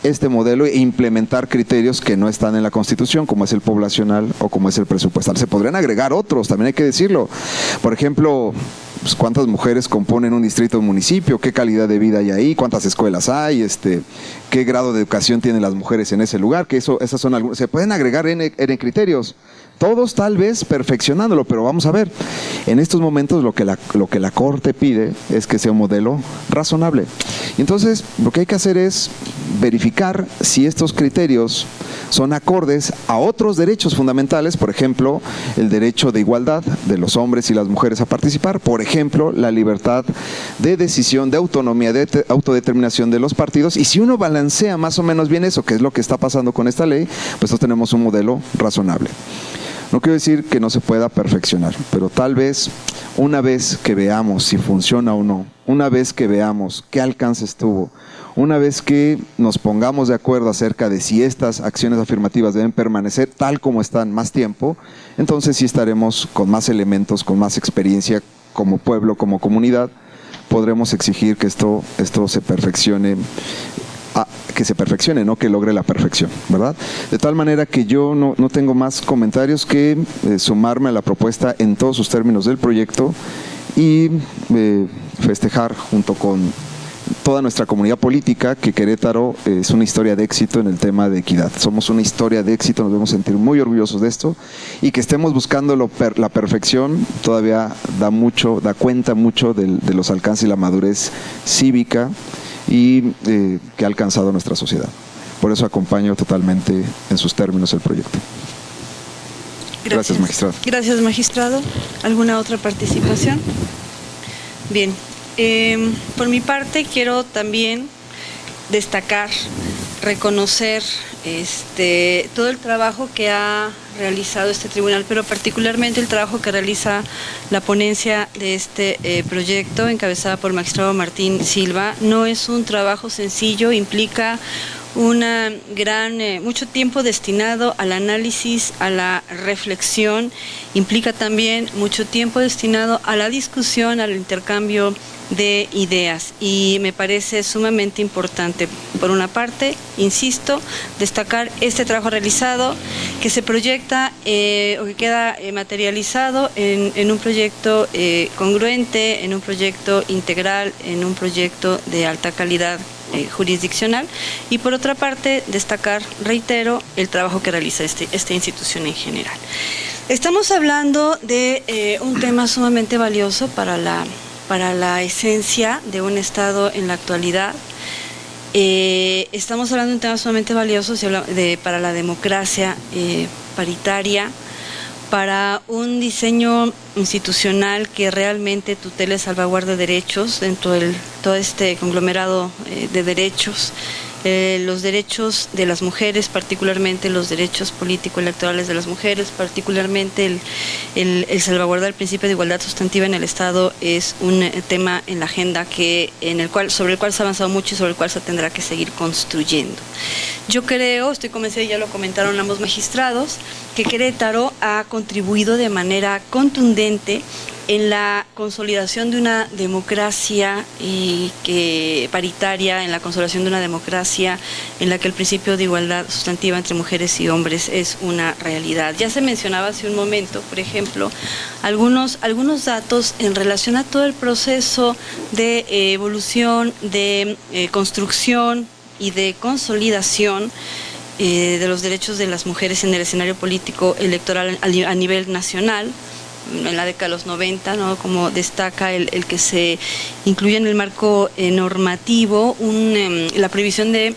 este modelo e implementar criterios que no están en la Constitución, como es el poblacional o como es el presupuestal. Se podrían agregar otros, también hay que decirlo. Por ejemplo, pues, ¿cuántas mujeres componen un distrito o un municipio? ¿Qué calidad de vida hay ahí? ¿Cuántas escuelas hay? ¿Qué grado de educación tienen las mujeres en ese lugar? Que esas son algunas. Se pueden agregar en criterios. Todos tal vez perfeccionándolo, pero vamos a ver. En estos momentos lo que la Corte pide es que sea un modelo razonable. Y entonces lo que hay que hacer es verificar si estos criterios son acordes a otros derechos fundamentales, por ejemplo, el derecho de igualdad de los hombres y las mujeres a participar, por ejemplo, la libertad de decisión, de autonomía, de autodeterminación de los partidos, y si uno balancea más o menos bien eso, que es lo que está pasando con esta ley, pues entonces tenemos un modelo razonable. No quiero decir que no se pueda perfeccionar, pero tal vez una vez que veamos si funciona o no, una vez que veamos qué alcances tuvo, una vez que nos pongamos de acuerdo acerca de si estas acciones afirmativas deben permanecer tal como están más tiempo, entonces sí estaremos con más elementos, con más experiencia como pueblo, como comunidad, podremos exigir que esto se perfeccione. Que se perfeccione, no que logre la perfección, ¿verdad? De tal manera que yo no tengo más comentarios que sumarme a la propuesta en todos sus términos del proyecto y festejar junto con toda nuestra comunidad política que Querétaro es una historia de éxito en el tema de equidad. Somos una historia de éxito, nos debemos sentir muy orgullosos de esto, y que estemos buscando la perfección todavía da cuenta mucho de los alcances y la madurez cívica y que ha alcanzado nuestra sociedad. por eso acompaño totalmente en sus términos el proyecto. Gracias, magistrado. Gracias, magistrado. ¿Alguna otra participación? Bien. Por mi parte, quiero también destacar, reconocer todo el trabajo que ha realizado este tribunal, pero particularmente el trabajo que realiza la ponencia de este proyecto, encabezada por el magistrado Martín Silva. No es un trabajo sencillo, implica mucho tiempo destinado al análisis, a la reflexión, implica también mucho tiempo destinado a la discusión, al intercambio de ideas, y me parece sumamente importante, por una parte, insisto, destacar este trabajo realizado, que se proyecta o que queda materializado en un proyecto congruente, en un proyecto integral, en un proyecto de alta calidad jurisdiccional, y por otra parte destacar, reitero, el trabajo que realiza esta institución en general. Estamos hablando de un tema sumamente valioso para la esencia de un Estado en la actualidad. Estamos hablando de un tema sumamente valioso para la democracia paritaria, para un diseño institucional que realmente tutele, salvaguarde derechos dentro de todo este conglomerado de derechos, los derechos de las mujeres, particularmente los derechos político-electorales de las mujeres, particularmente el salvaguardar el principio de igualdad sustantiva en el Estado, es un tema en la agenda sobre el cual se ha avanzado mucho y sobre el cual se tendrá que seguir construyendo. Yo creo, estoy convencida, ya lo comentaron ambos magistrados, que Querétaro ha contribuido de manera contundente en la consolidación de una democracia paritaria, en la consolidación de una democracia en la que el principio de igualdad sustantiva entre mujeres y hombres es una realidad. Ya se mencionaba hace un momento, por ejemplo, algunos datos en relación a todo el proceso de evolución, de construcción y de consolidación de los derechos de las mujeres en el escenario político electoral a nivel nacional, en la década de los 90, ¿no? Como destaca el que se incluye en el marco normativo la prohibición de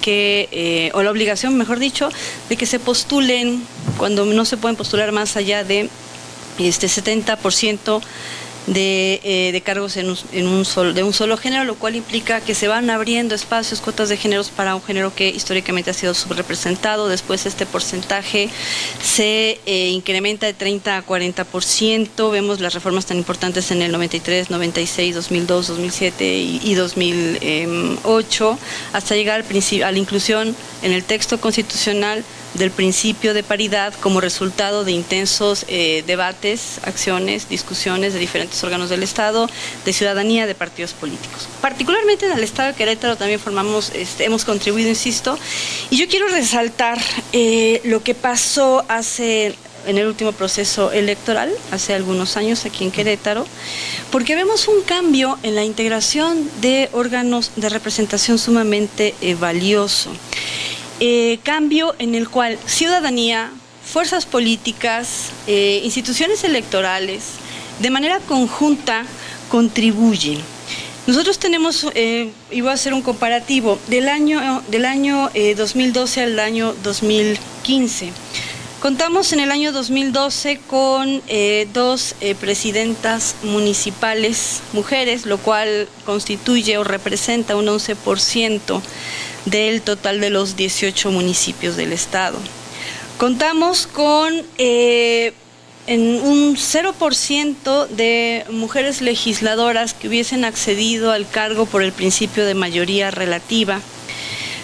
que, o la obligación, mejor dicho, de que se postulen, cuando no se pueden postular más allá de 70% de cargos de un solo género, lo cual implica que se van abriendo espacios, cuotas de géneros para un género que históricamente ha sido subrepresentado. Después este porcentaje se incrementa de 30 a 40%. Vemos las reformas tan importantes en el 93, 96, 2002, 2007 y 2008, hasta llegar a la inclusión en el texto constitucional del principio de paridad como resultado de intensos debates, acciones, discusiones de diferentes órganos del Estado, de ciudadanía, de partidos políticos. Particularmente en el Estado de Querétaro también hemos contribuido, insisto, y yo quiero resaltar lo que pasó en el último proceso electoral, hace algunos años aquí en Querétaro, porque vemos un cambio en la integración de órganos de representación sumamente valioso. Cambio en el cual ciudadanía, fuerzas políticas, instituciones electorales, de manera conjunta contribuyen. Nosotros tenemos, y voy a hacer un comparativo, del año 2012 al año 2015. Contamos en el año 2012 con dos presidentas municipales mujeres, lo cual constituye o representa un 11% del total de los 18 municipios del Estado. Contamos con un 0% de mujeres legisladoras que hubiesen accedido al cargo por el principio de mayoría relativa.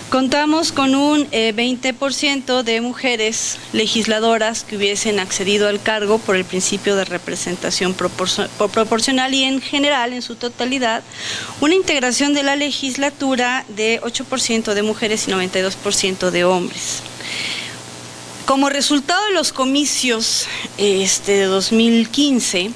Contamos con un 20% de mujeres legisladoras que hubiesen accedido al cargo por el principio de representación proporcional, y en general, en su totalidad, una integración de la legislatura de 8% de mujeres y 92% de hombres. Como resultado de los comicios de 2015,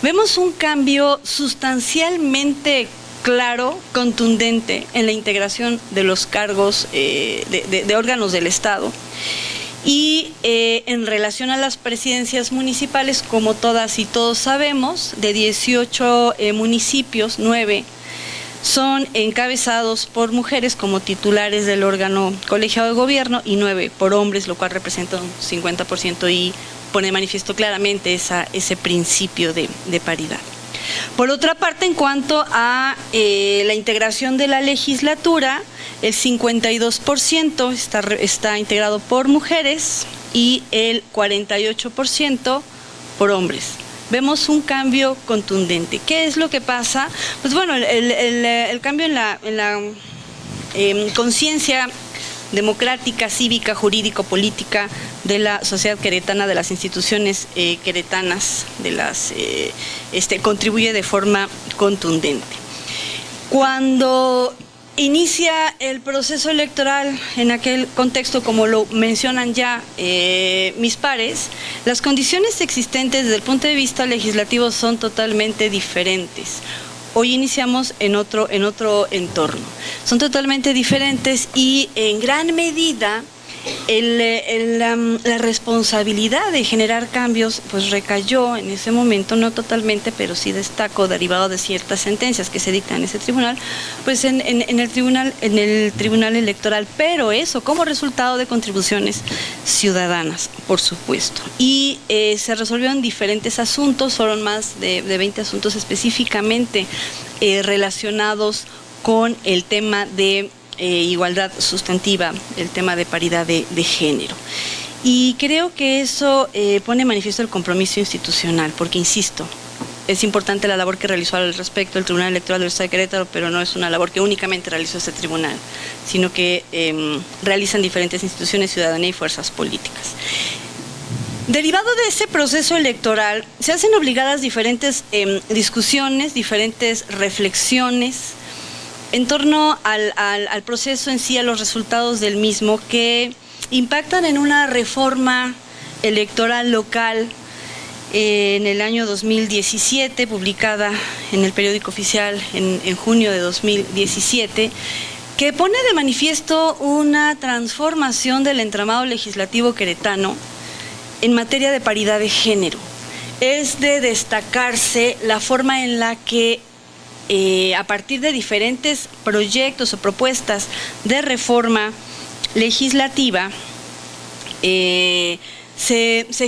vemos un cambio sustancialmente claro, contundente en la integración de los cargos de órganos del Estado. Y en relación a las presidencias municipales, como todas y todos sabemos, de 18 municipios, 9 son encabezados por mujeres como titulares del órgano colegiado de gobierno y 9 por hombres, lo cual representa un 50% y pone de manifiesto claramente ese principio de paridad. Por otra parte, en cuanto a la integración de la legislatura, el 52% está integrado por mujeres y el 48% por hombres. Vemos un cambio contundente. ¿Qué es lo que pasa? Pues bueno, el cambio en la conciencia democrática, cívica, jurídico-política de la sociedad queretana, de las instituciones queretanas, contribuye de forma contundente. Cuando inicia el proceso electoral en aquel contexto, como lo mencionan ya mis pares, las condiciones existentes desde el punto de vista legislativo son totalmente diferentes. Hoy iniciamos en otro entorno. Son totalmente diferentes y en gran medida la responsabilidad de generar cambios pues recayó en ese momento, no totalmente, pero sí destaco, derivado de ciertas sentencias que se dictan en ese tribunal, pues en el tribunal electoral, pero eso como resultado de contribuciones ciudadanas, por supuesto. Y se resolvieron diferentes asuntos, fueron más de 20 asuntos específicamente relacionados con el tema de igualdad sustantiva, el tema de paridad de género. Y creo que eso pone en manifiesto el compromiso institucional, porque insisto, es importante la labor que realizó al respecto el Tribunal Electoral del Estado de Querétaro, pero no es una labor que únicamente realizó este tribunal, sino que realizan diferentes instituciones, ciudadanía y fuerzas políticas. Derivado de ese proceso electoral, se hacen obligadas diferentes discusiones, diferentes reflexiones en torno al proceso en sí, a los resultados del mismo, que impactan en una reforma electoral local en el año 2017, publicada en el periódico oficial en junio de 2017, que pone de manifiesto una transformación del entramado legislativo queretano en materia de paridad de género. Es de destacarse la forma en la que a partir de diferentes proyectos o propuestas de reforma legislativa se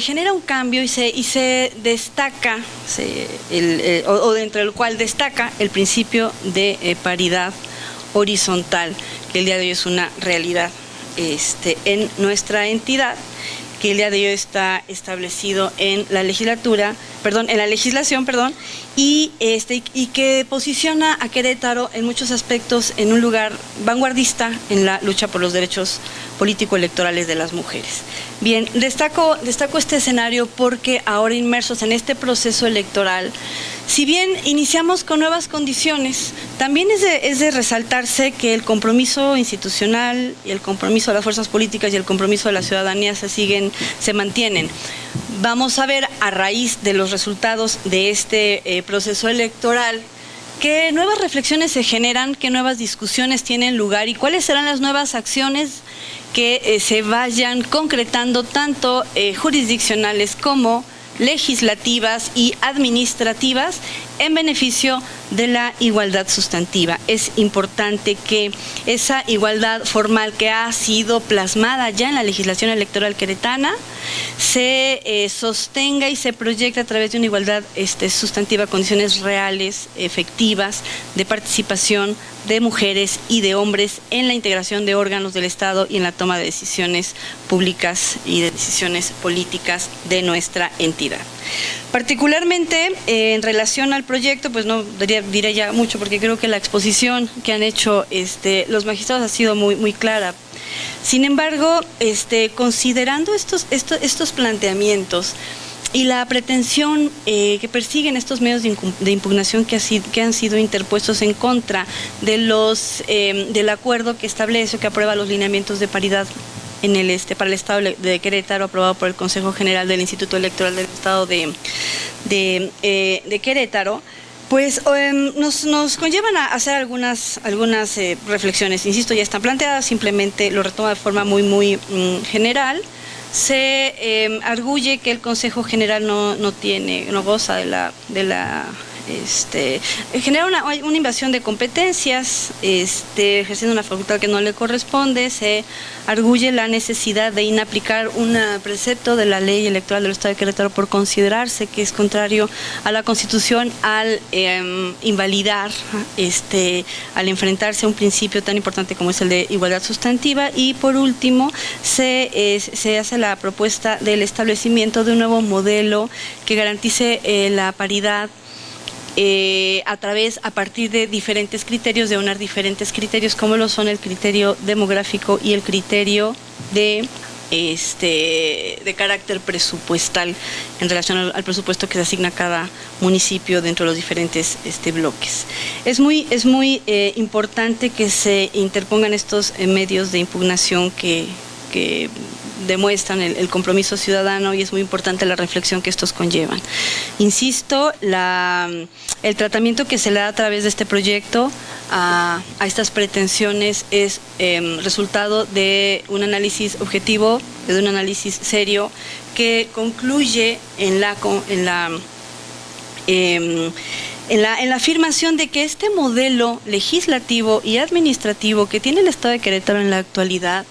genera un cambio y se destaca, o dentro del cual destaca el principio de paridad horizontal, que el día de hoy es una realidad en nuestra entidad, que el día de hoy está establecido en la legislación, y que posiciona a Querétaro en muchos aspectos en un lugar vanguardista en la lucha por los derechos político-electorales de las mujeres. Bien, destaco este escenario porque ahora inmersos en este proceso electoral, si bien iniciamos con nuevas condiciones, también es de resaltarse que el compromiso institucional y el compromiso de las fuerzas políticas y el compromiso de la ciudadanía se mantienen. Vamos a ver, a raíz de los resultados de este proceso electoral, qué nuevas reflexiones se generan, qué nuevas discusiones tienen lugar y cuáles serán las nuevas acciones que se vayan concretando, tanto jurisdiccionales como legislativas y administrativas, en beneficio de la igualdad sustantiva. Es importante que esa igualdad formal que ha sido plasmada ya en la legislación electoral queretana se sostenga y se proyecte a través de una igualdad sustantiva, condiciones reales, efectivas, de participación de mujeres y de hombres en la integración de órganos del Estado y en la toma de decisiones públicas y de decisiones políticas de nuestra entidad. Particularmente en relación al proyecto, pues no diré ya mucho porque creo que la exposición que han hecho los magistrados ha sido muy clara. Sin embargo, considerando estos planteamientos y la pretensión que persiguen estos medios de impugnación que han sido interpuestos en contra de del acuerdo que establece o que aprueba los lineamientos de paridad para el Estado de Querétaro, aprobado por el Consejo General del Instituto Electoral del Estado de Querétaro, pues nos conllevan a hacer algunas reflexiones. Insisto, ya están planteadas, simplemente lo retomo de forma muy general. Se arguye que el Consejo General no goza de la genera una invasión de competencias, ejerciendo una facultad que no le corresponde. Se arguye la necesidad de inaplicar un precepto de la ley electoral del Estado de Querétaro por considerarse que es contrario a la Constitución al invalidar, al enfrentarse a un principio tan importante como es el de igualdad sustantiva. Y por último, se hace la propuesta del establecimiento de un nuevo modelo que garantice la paridad a partir de diferentes criterios, de unar diferentes criterios, como lo son el criterio demográfico y el criterio de carácter presupuestal en relación al presupuesto que se asigna a cada municipio dentro de los diferentes bloques. Es muy importante que se interpongan estos medios de impugnación que demuestran el compromiso ciudadano, y es muy importante la reflexión que estos conllevan. Insisto, el tratamiento que se le da a través de este proyecto a estas pretensiones es resultado de un análisis objetivo, de un análisis serio, que concluye en la afirmación de que este modelo legislativo y administrativo que tiene el Estado de Querétaro en la actualidad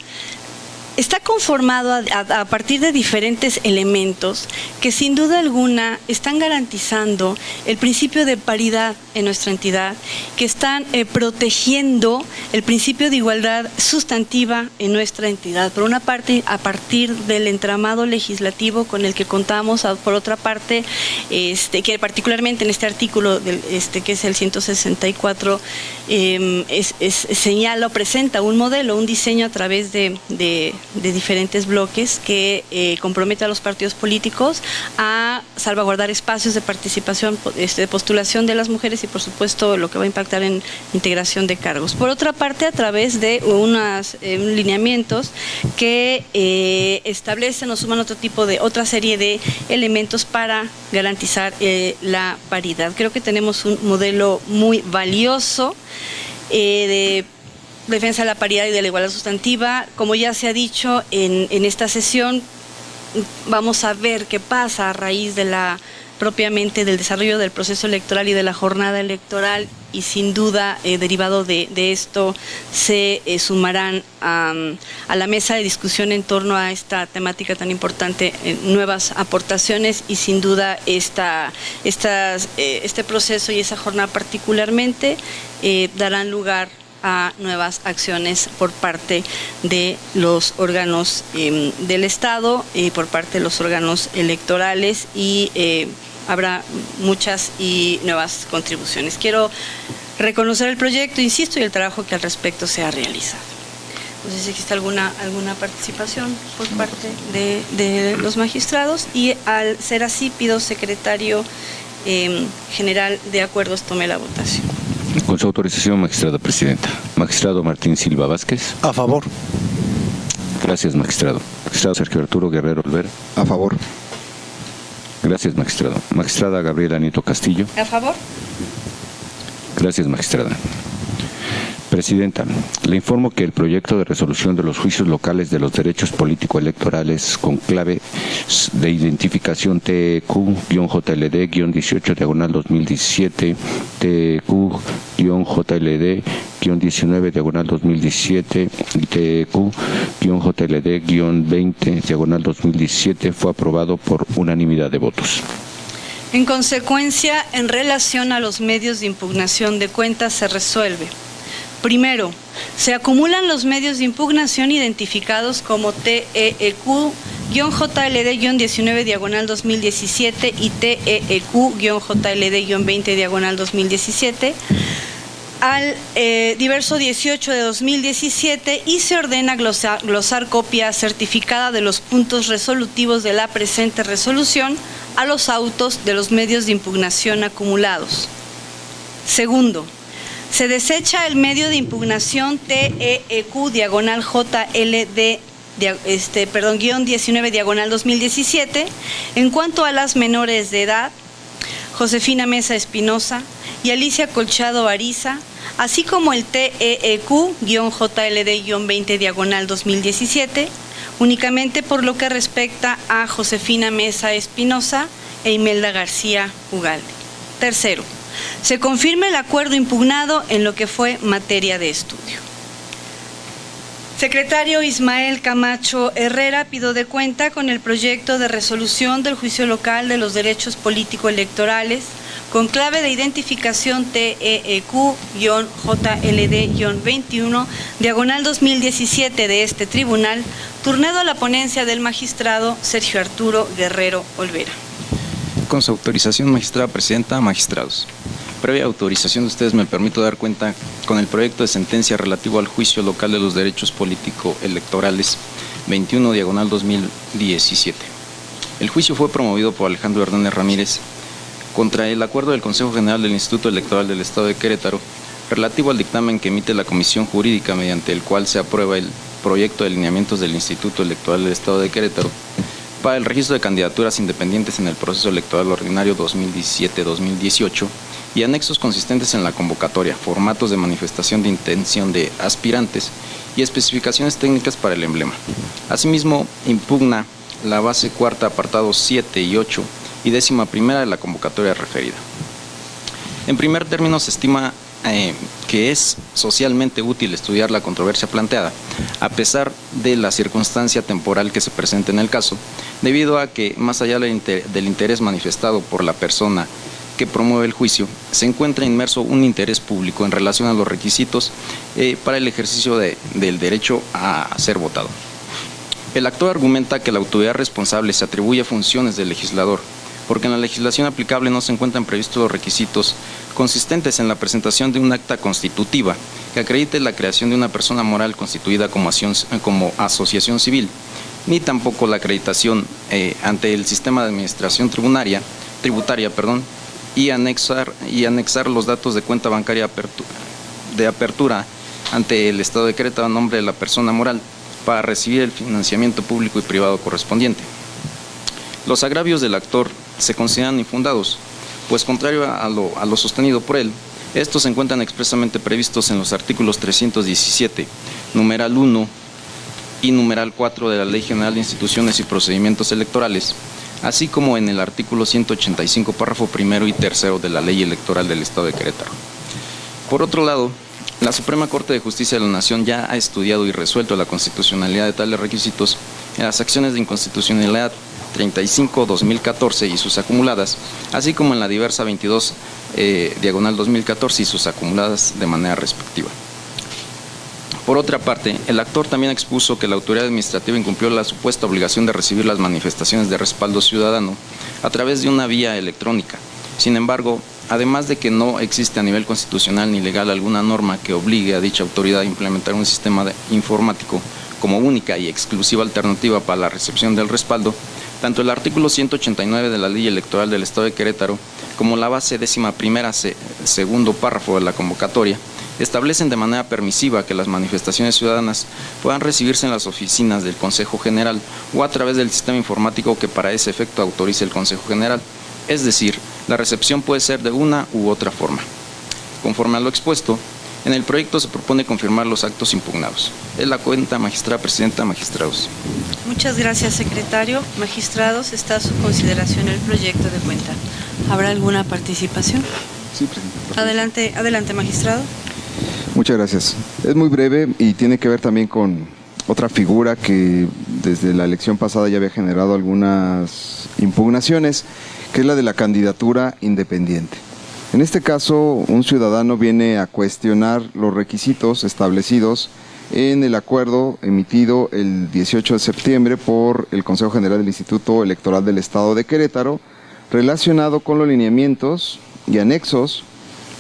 está conformado a partir de diferentes elementos que sin duda alguna están garantizando el principio de paridad en nuestra entidad, que están protegiendo el principio de igualdad sustantiva en nuestra entidad. Por una parte, a partir del entramado legislativo con el que contamos, por otra parte, que particularmente en este artículo que es el 164, señala o presenta un modelo, un diseño a través de diferentes bloques que compromete a los partidos políticos a salvaguardar espacios de participación, de postulación de las mujeres y por supuesto lo que va a impactar en integración de cargos. Por otra parte, a través de unos lineamientos que establecen o suman otra serie de elementos para garantizar la paridad. Creo que tenemos un modelo muy valioso de defensa de la paridad y de la igualdad sustantiva. Como ya se ha dicho en esta sesión, vamos a ver qué pasa a raíz de propiamente del desarrollo del proceso electoral y de la jornada electoral, y sin duda derivado de esto se sumarán a la mesa de discusión en torno a esta temática tan importante nuevas aportaciones, y sin duda este proceso y esa jornada particularmente darán lugar a nuevas acciones por parte de los órganos del Estado y por parte de los órganos electorales, y habrá muchas y nuevas contribuciones. Quiero reconocer el proyecto, insisto, y el trabajo que al respecto se ha realizado. No sé si existe alguna participación por parte de los magistrados, y al ser así pido, secretario general de acuerdos, tome la votación. Con su autorización, magistrada presidenta. Magistrado Martín Silva Vázquez. A favor. Gracias, magistrado. Magistrado Sergio Arturo Guerrero Olvera. A favor. Gracias, magistrado. Magistrada Gabriela Nieto Castillo. A favor. Gracias, magistrada. Presidenta, le informo que el proyecto de resolución de los juicios locales de los derechos político-electorales con clave de identificación TQ-JLD-18/2017, TQ-JLD-19/2017 y TQ-JLD-20/2017 fue aprobado por unanimidad de votos. En consecuencia, en relación a los medios de impugnación de cuentas se resuelve. Primero, se acumulan los medios de impugnación identificados como TEQ-JLD-19/2017 y TEQ-JLD-20/2017 al diverso 18 de 2017, y se ordena glosar copia certificada de los puntos resolutivos de la presente resolución a los autos de los medios de impugnación acumulados. Segundo, se desecha el medio de impugnación TEQ-JLD-19/2017 en cuanto a las menores de edad, Josefina Mesa Espinosa y Alicia Colchado Ariza, así como el TEQ-JLD-20/2017, únicamente por lo que respecta a Josefina Mesa Espinosa e Imelda García Ugalde. Tercero, se confirme el acuerdo impugnado en lo que fue materia de estudio. Secretario Ismael Camacho Herrera, pido de cuenta con el proyecto de resolución del juicio local de los derechos político-electorales con clave de identificación TEQ-JLD-21, diagonal 2017 de este tribunal, turnado a la ponencia del magistrado Sergio Arturo Guerrero Olvera. Con su autorización, magistrada presidenta, magistrados. Previa autorización de ustedes, me permito dar cuenta con el proyecto de sentencia relativo al juicio local de los derechos político-electorales 21, diagonal 2017. El juicio fue promovido por Alejandro Hernández Ramírez contra el acuerdo del Consejo General del Instituto Electoral del Estado de Querétaro relativo al dictamen que emite la Comisión Jurídica mediante el cual se aprueba el proyecto de lineamientos del Instituto Electoral del Estado de Querétaro para el registro de candidaturas independientes en el proceso electoral ordinario 2017-2018 y anexos consistentes en la convocatoria, formatos de manifestación de intención de aspirantes y especificaciones técnicas para el emblema. Asimismo, impugna la base cuarta, apartados 7 y 8 y 11ª de la convocatoria referida. En primer término, se estima que es socialmente útil estudiar la controversia planteada, a pesar de la circunstancia temporal que se presenta en el caso, debido a que, más allá del interés manifestado por la persona que promueve el juicio, se encuentra inmerso un interés público en relación a los requisitos para el ejercicio del derecho a ser votado. El actor argumenta que la autoridad responsable se atribuye funciones del legislador, porque en la legislación aplicable no se encuentran previstos los requisitos consistentes en la presentación de un acta constitutiva que acredite la creación de una persona moral constituida como asociación civil, ni tampoco la acreditación ante el sistema de administración tributaria, y anexar los datos de cuenta bancaria de apertura ante el Estado de Querétaro a nombre de la persona moral para recibir el financiamiento público y privado correspondiente. Los agravios del actor se consideran infundados, pues contrario a lo sostenido por él, estos se encuentran expresamente previstos en los artículos 317, numeral 1 y numeral 4 de la Ley General de Instituciones y Procedimientos Electorales, así como en el artículo 185, párrafo primero y tercero de la Ley Electoral del Estado de Querétaro. Por otro lado, la Suprema Corte de Justicia de la Nación ya ha estudiado y resuelto la constitucionalidad de tales requisitos en las acciones de inconstitucionalidad 35-2014 y sus acumuladas, así como en la diversa 22 diagonal 2014 y sus acumuladas de manera respectiva. Por otra parte, el actor también expuso que la autoridad administrativa incumplió la supuesta obligación de recibir las manifestaciones de respaldo ciudadano a través de una vía electrónica. Sin embargo, además de que no existe a nivel constitucional ni legal alguna norma que obligue a dicha autoridad a implementar un sistema informático como única y exclusiva alternativa para la recepción del respaldo, tanto el artículo 189 de la Ley Electoral del Estado de Querétaro como la base 11ª, segundo párrafo de la convocatoria, establecen de manera permisiva que las manifestaciones ciudadanas puedan recibirse en las oficinas del Consejo General o a través del sistema informático que para ese efecto autorice el Consejo General. Es decir, la recepción puede ser de una u otra forma. Conforme a lo expuesto, en el proyecto se propone confirmar los actos impugnados. Es la cuenta, magistrada presidenta, magistrados. Muchas gracias, secretario. Magistrados, está a su consideración el proyecto de cuenta. ¿Habrá alguna participación? Sí, presidenta. Adelante, magistrado. Muchas gracias. Es muy breve y tiene que ver también con otra figura que desde la elección pasada ya había generado algunas impugnaciones, que es la de la candidatura independiente. En este caso, un ciudadano viene a cuestionar los requisitos establecidos en el acuerdo emitido el 18 de septiembre por el Consejo General del Instituto Electoral del Estado de Querétaro, relacionado con los lineamientos y anexos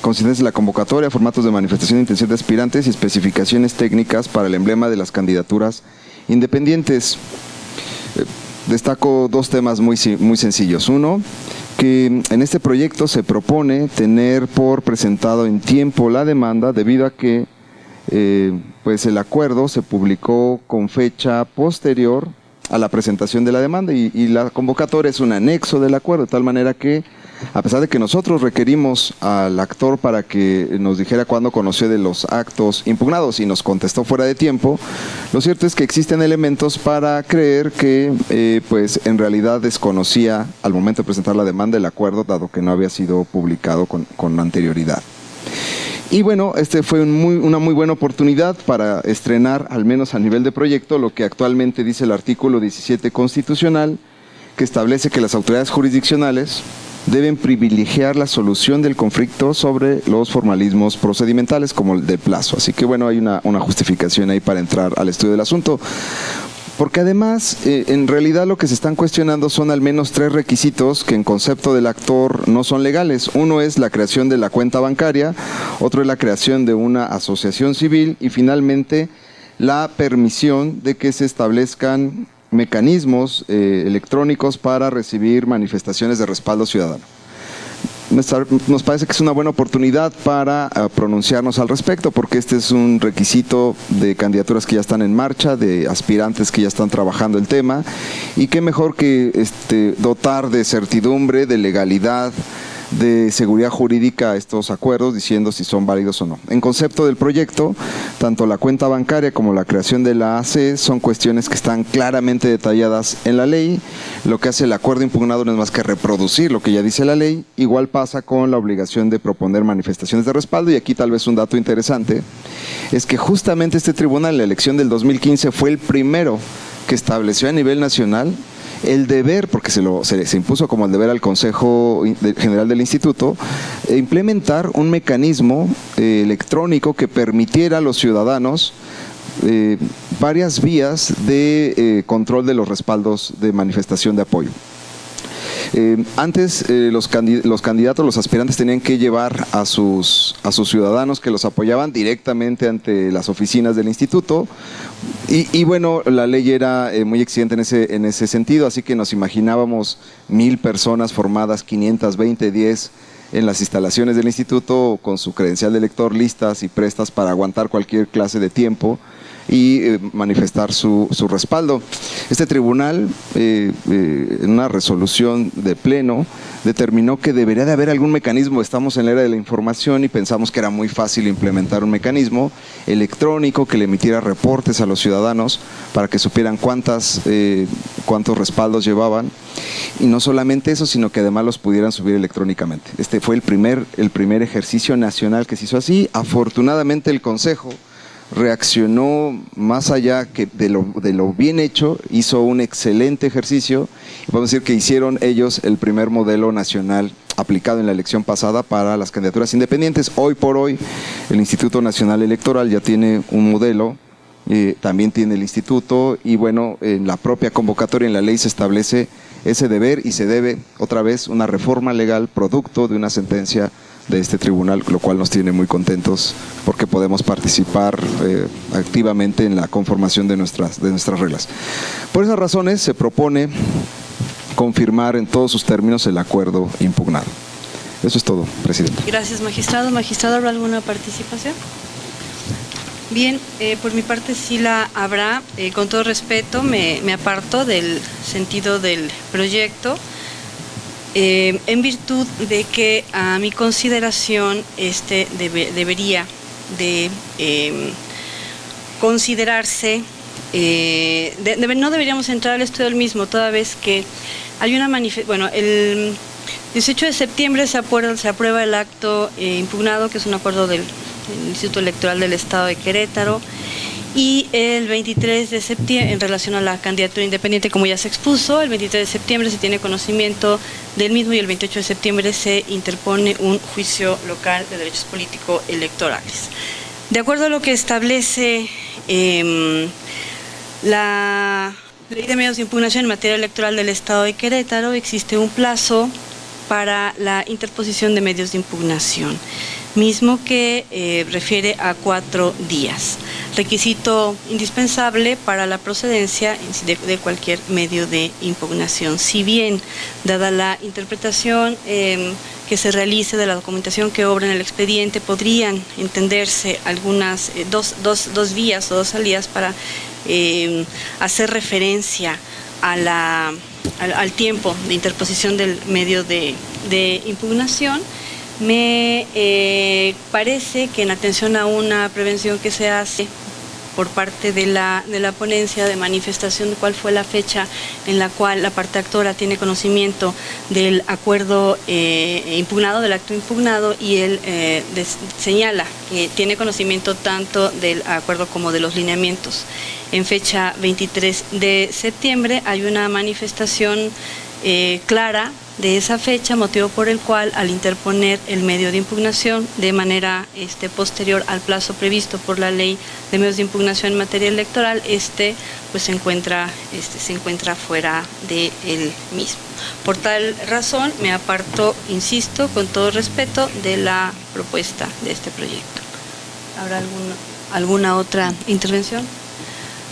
consistentes en la convocatoria, formatos de manifestación de intención de aspirantes y especificaciones técnicas para el emblema de las candidaturas independientes. Destaco dos temas muy sencillos. Uno, que en este proyecto se propone tener por presentado en tiempo la demanda debido a que pues el acuerdo se publicó con fecha posterior a la presentación de la demanda y la convocatoria es un anexo del acuerdo, de tal manera que a pesar de que nosotros requerimos al actor para que nos dijera cuándo conoció de los actos impugnados y nos contestó fuera de tiempo, lo cierto es que existen elementos para creer que pues en realidad desconocía al momento de presentar la demanda el acuerdo, dado que no había sido publicado con anterioridad. Y bueno, este fue una muy buena oportunidad para estrenar, al menos a nivel de proyecto, lo que actualmente dice el artículo 17 constitucional, que establece que las autoridades jurisdiccionales deben privilegiar la solución del conflicto sobre los formalismos procedimentales como el de plazo. Así que bueno, hay una justificación ahí para entrar al estudio del asunto. Porque además, en realidad lo que se están cuestionando son al menos 3 requisitos que en concepto del actor no son legales. Uno es la creación de la cuenta bancaria, otro es la creación de una asociación civil y finalmente la permisión de que se establezcan mecanismos electrónicos para recibir manifestaciones de respaldo ciudadano. Nos parece que es una buena oportunidad para pronunciarnos al respecto, porque este es un requisito de candidaturas que ya están en marcha, de aspirantes que ya están trabajando el tema, y qué mejor que dotar de certidumbre, de legalidad, de seguridad jurídica a estos acuerdos, diciendo si son válidos o no. En concepto del proyecto, tanto la cuenta bancaria como la creación de la AC son cuestiones que están claramente detalladas en la ley. Lo que hace el acuerdo impugnado no es más que reproducir lo que ya dice la ley. Igual pasa con la obligación de proponer manifestaciones de respaldo, y aquí tal vez un dato interesante es que justamente este tribunal en la elección del 2015 fue el primero que estableció a nivel nacional el deber, porque se impuso como el deber al Consejo General del Instituto, implementar un mecanismo electrónico que permitiera a los ciudadanos varias vías de control de los respaldos de manifestación de apoyo. Antes los candidatos, los aspirantes tenían que llevar a sus ciudadanos que los apoyaban directamente ante las oficinas del instituto y bueno, la ley era muy exigente en ese sentido, así que nos imaginábamos 1000 personas formadas, 520, 10 en las instalaciones del instituto con su credencial de elector listas y prestas para aguantar cualquier clase de tiempo y manifestar su respaldo. Este tribunal, en una resolución de pleno, determinó que debería de haber algún mecanismo. Estamos en la era de la información y pensamos que era muy fácil implementar un mecanismo electrónico que le emitiera reportes a los ciudadanos para que supieran cuántos respaldos llevaban, y no solamente eso, sino que además los pudieran subir electrónicamente. Este fue el primer ejercicio nacional que se hizo así. Afortunadamente el Consejo reaccionó más allá que de lo bien hecho, hizo un excelente ejercicio, y podemos decir que hicieron ellos el primer modelo nacional aplicado en la elección pasada para las candidaturas independientes. Hoy por hoy el Instituto Nacional Electoral ya tiene un modelo, también tiene el instituto, y bueno, en la propia convocatoria, en la ley se establece ese deber y se debe otra vez una reforma legal producto de una sentencia de este tribunal, lo cual nos tiene muy contentos porque podemos participar activamente en la conformación de nuestras reglas. Por esas razones se propone confirmar en todos sus términos el acuerdo impugnado. Eso es todo, presidente. Gracias, magistrado. Magistrado, ¿habrá alguna participación? Bien, por mi parte sí la habrá. Con todo respeto me aparto del sentido del proyecto, en virtud de que a mi consideración debería de considerarse, no deberíamos entrar al estudio del mismo, toda vez que hay una manifestación. Bueno, el 18 de septiembre se aprueba el acto impugnado, que es un acuerdo del Instituto Electoral del Estado de Querétaro, y el 23 de septiembre, en relación a la candidatura independiente, como ya se expuso, el 23 de septiembre se tiene conocimiento del mismo, y el 28 de septiembre se interpone un juicio local de derechos políticos electorales. De acuerdo a lo que establece la Ley de Medios de Impugnación en materia electoral del Estado de Querétaro, existe un plazo para la interposición de medios de impugnación, mismo que refiere a 4 días, requisito indispensable para la procedencia de cualquier medio de impugnación. Si bien, dada la interpretación que se realice de la documentación que obra en el expediente, podrían entenderse algunas dos vías o dos salidas para hacer referencia al tiempo de interposición del medio de impugnación, me parece que en atención a una prevención que se hace por parte de la ponencia de manifestación de cuál fue la fecha en la cual la parte actora tiene conocimiento del acuerdo impugnado, del acto impugnado, y él señala que tiene conocimiento tanto del acuerdo como de los lineamientos. En fecha 23 de septiembre hay una manifestación clara de esa fecha, motivo por el cual, al interponer el medio de impugnación de manera posterior al plazo previsto por la Ley de Medios de Impugnación en materia electoral, pues se encuentra fuera de él mismo. Por tal razón me aparto, insisto, con todo respeto, de la propuesta de este proyecto. ¿Habrá alguna otra intervención?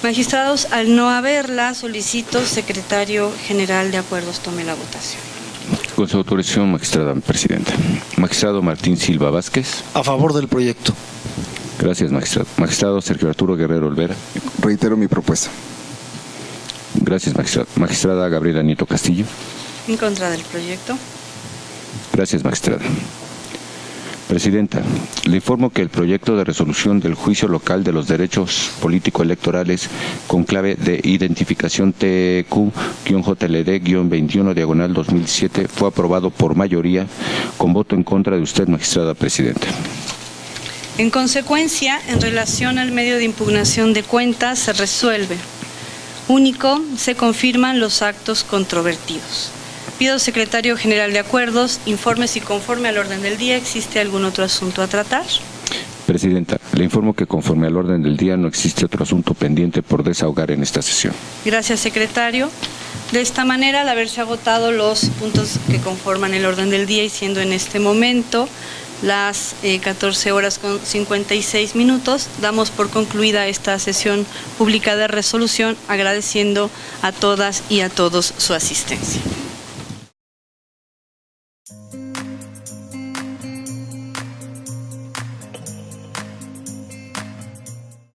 Magistrados, al no haberla, solicito, secretario general de acuerdos, tome la votación. Con su autorización, magistrada presidenta. Magistrado Martín Silva Vázquez. A favor del proyecto. Gracias, magistrado. Magistrado Sergio Arturo Guerrero Olvera. Reitero mi propuesta. Gracias, magistrado. Magistrada Gabriela Nieto Castillo. En contra del proyecto. Gracias, magistrada. Presidenta, le informo que el proyecto de resolución del Juicio Local de los Derechos Político-Electorales con clave de identificación TEQ-JLD-21/2007 fue aprobado por mayoría con voto en contra de usted, magistrada presidenta. En consecuencia, en relación al medio de impugnación de cuentas, se resuelve. Único, se confirman los actos controvertidos. Pido, secretario general de acuerdos, informe si conforme al orden del día existe algún otro asunto a tratar. Presidenta, le informo que conforme al orden del día no existe otro asunto pendiente por desahogar en esta sesión. Gracias, secretario. De esta manera, al haberse agotado los puntos que conforman el orden del día y siendo en este momento las 14:56, damos por concluida esta sesión pública de resolución, agradeciendo a todas y a todos su asistencia.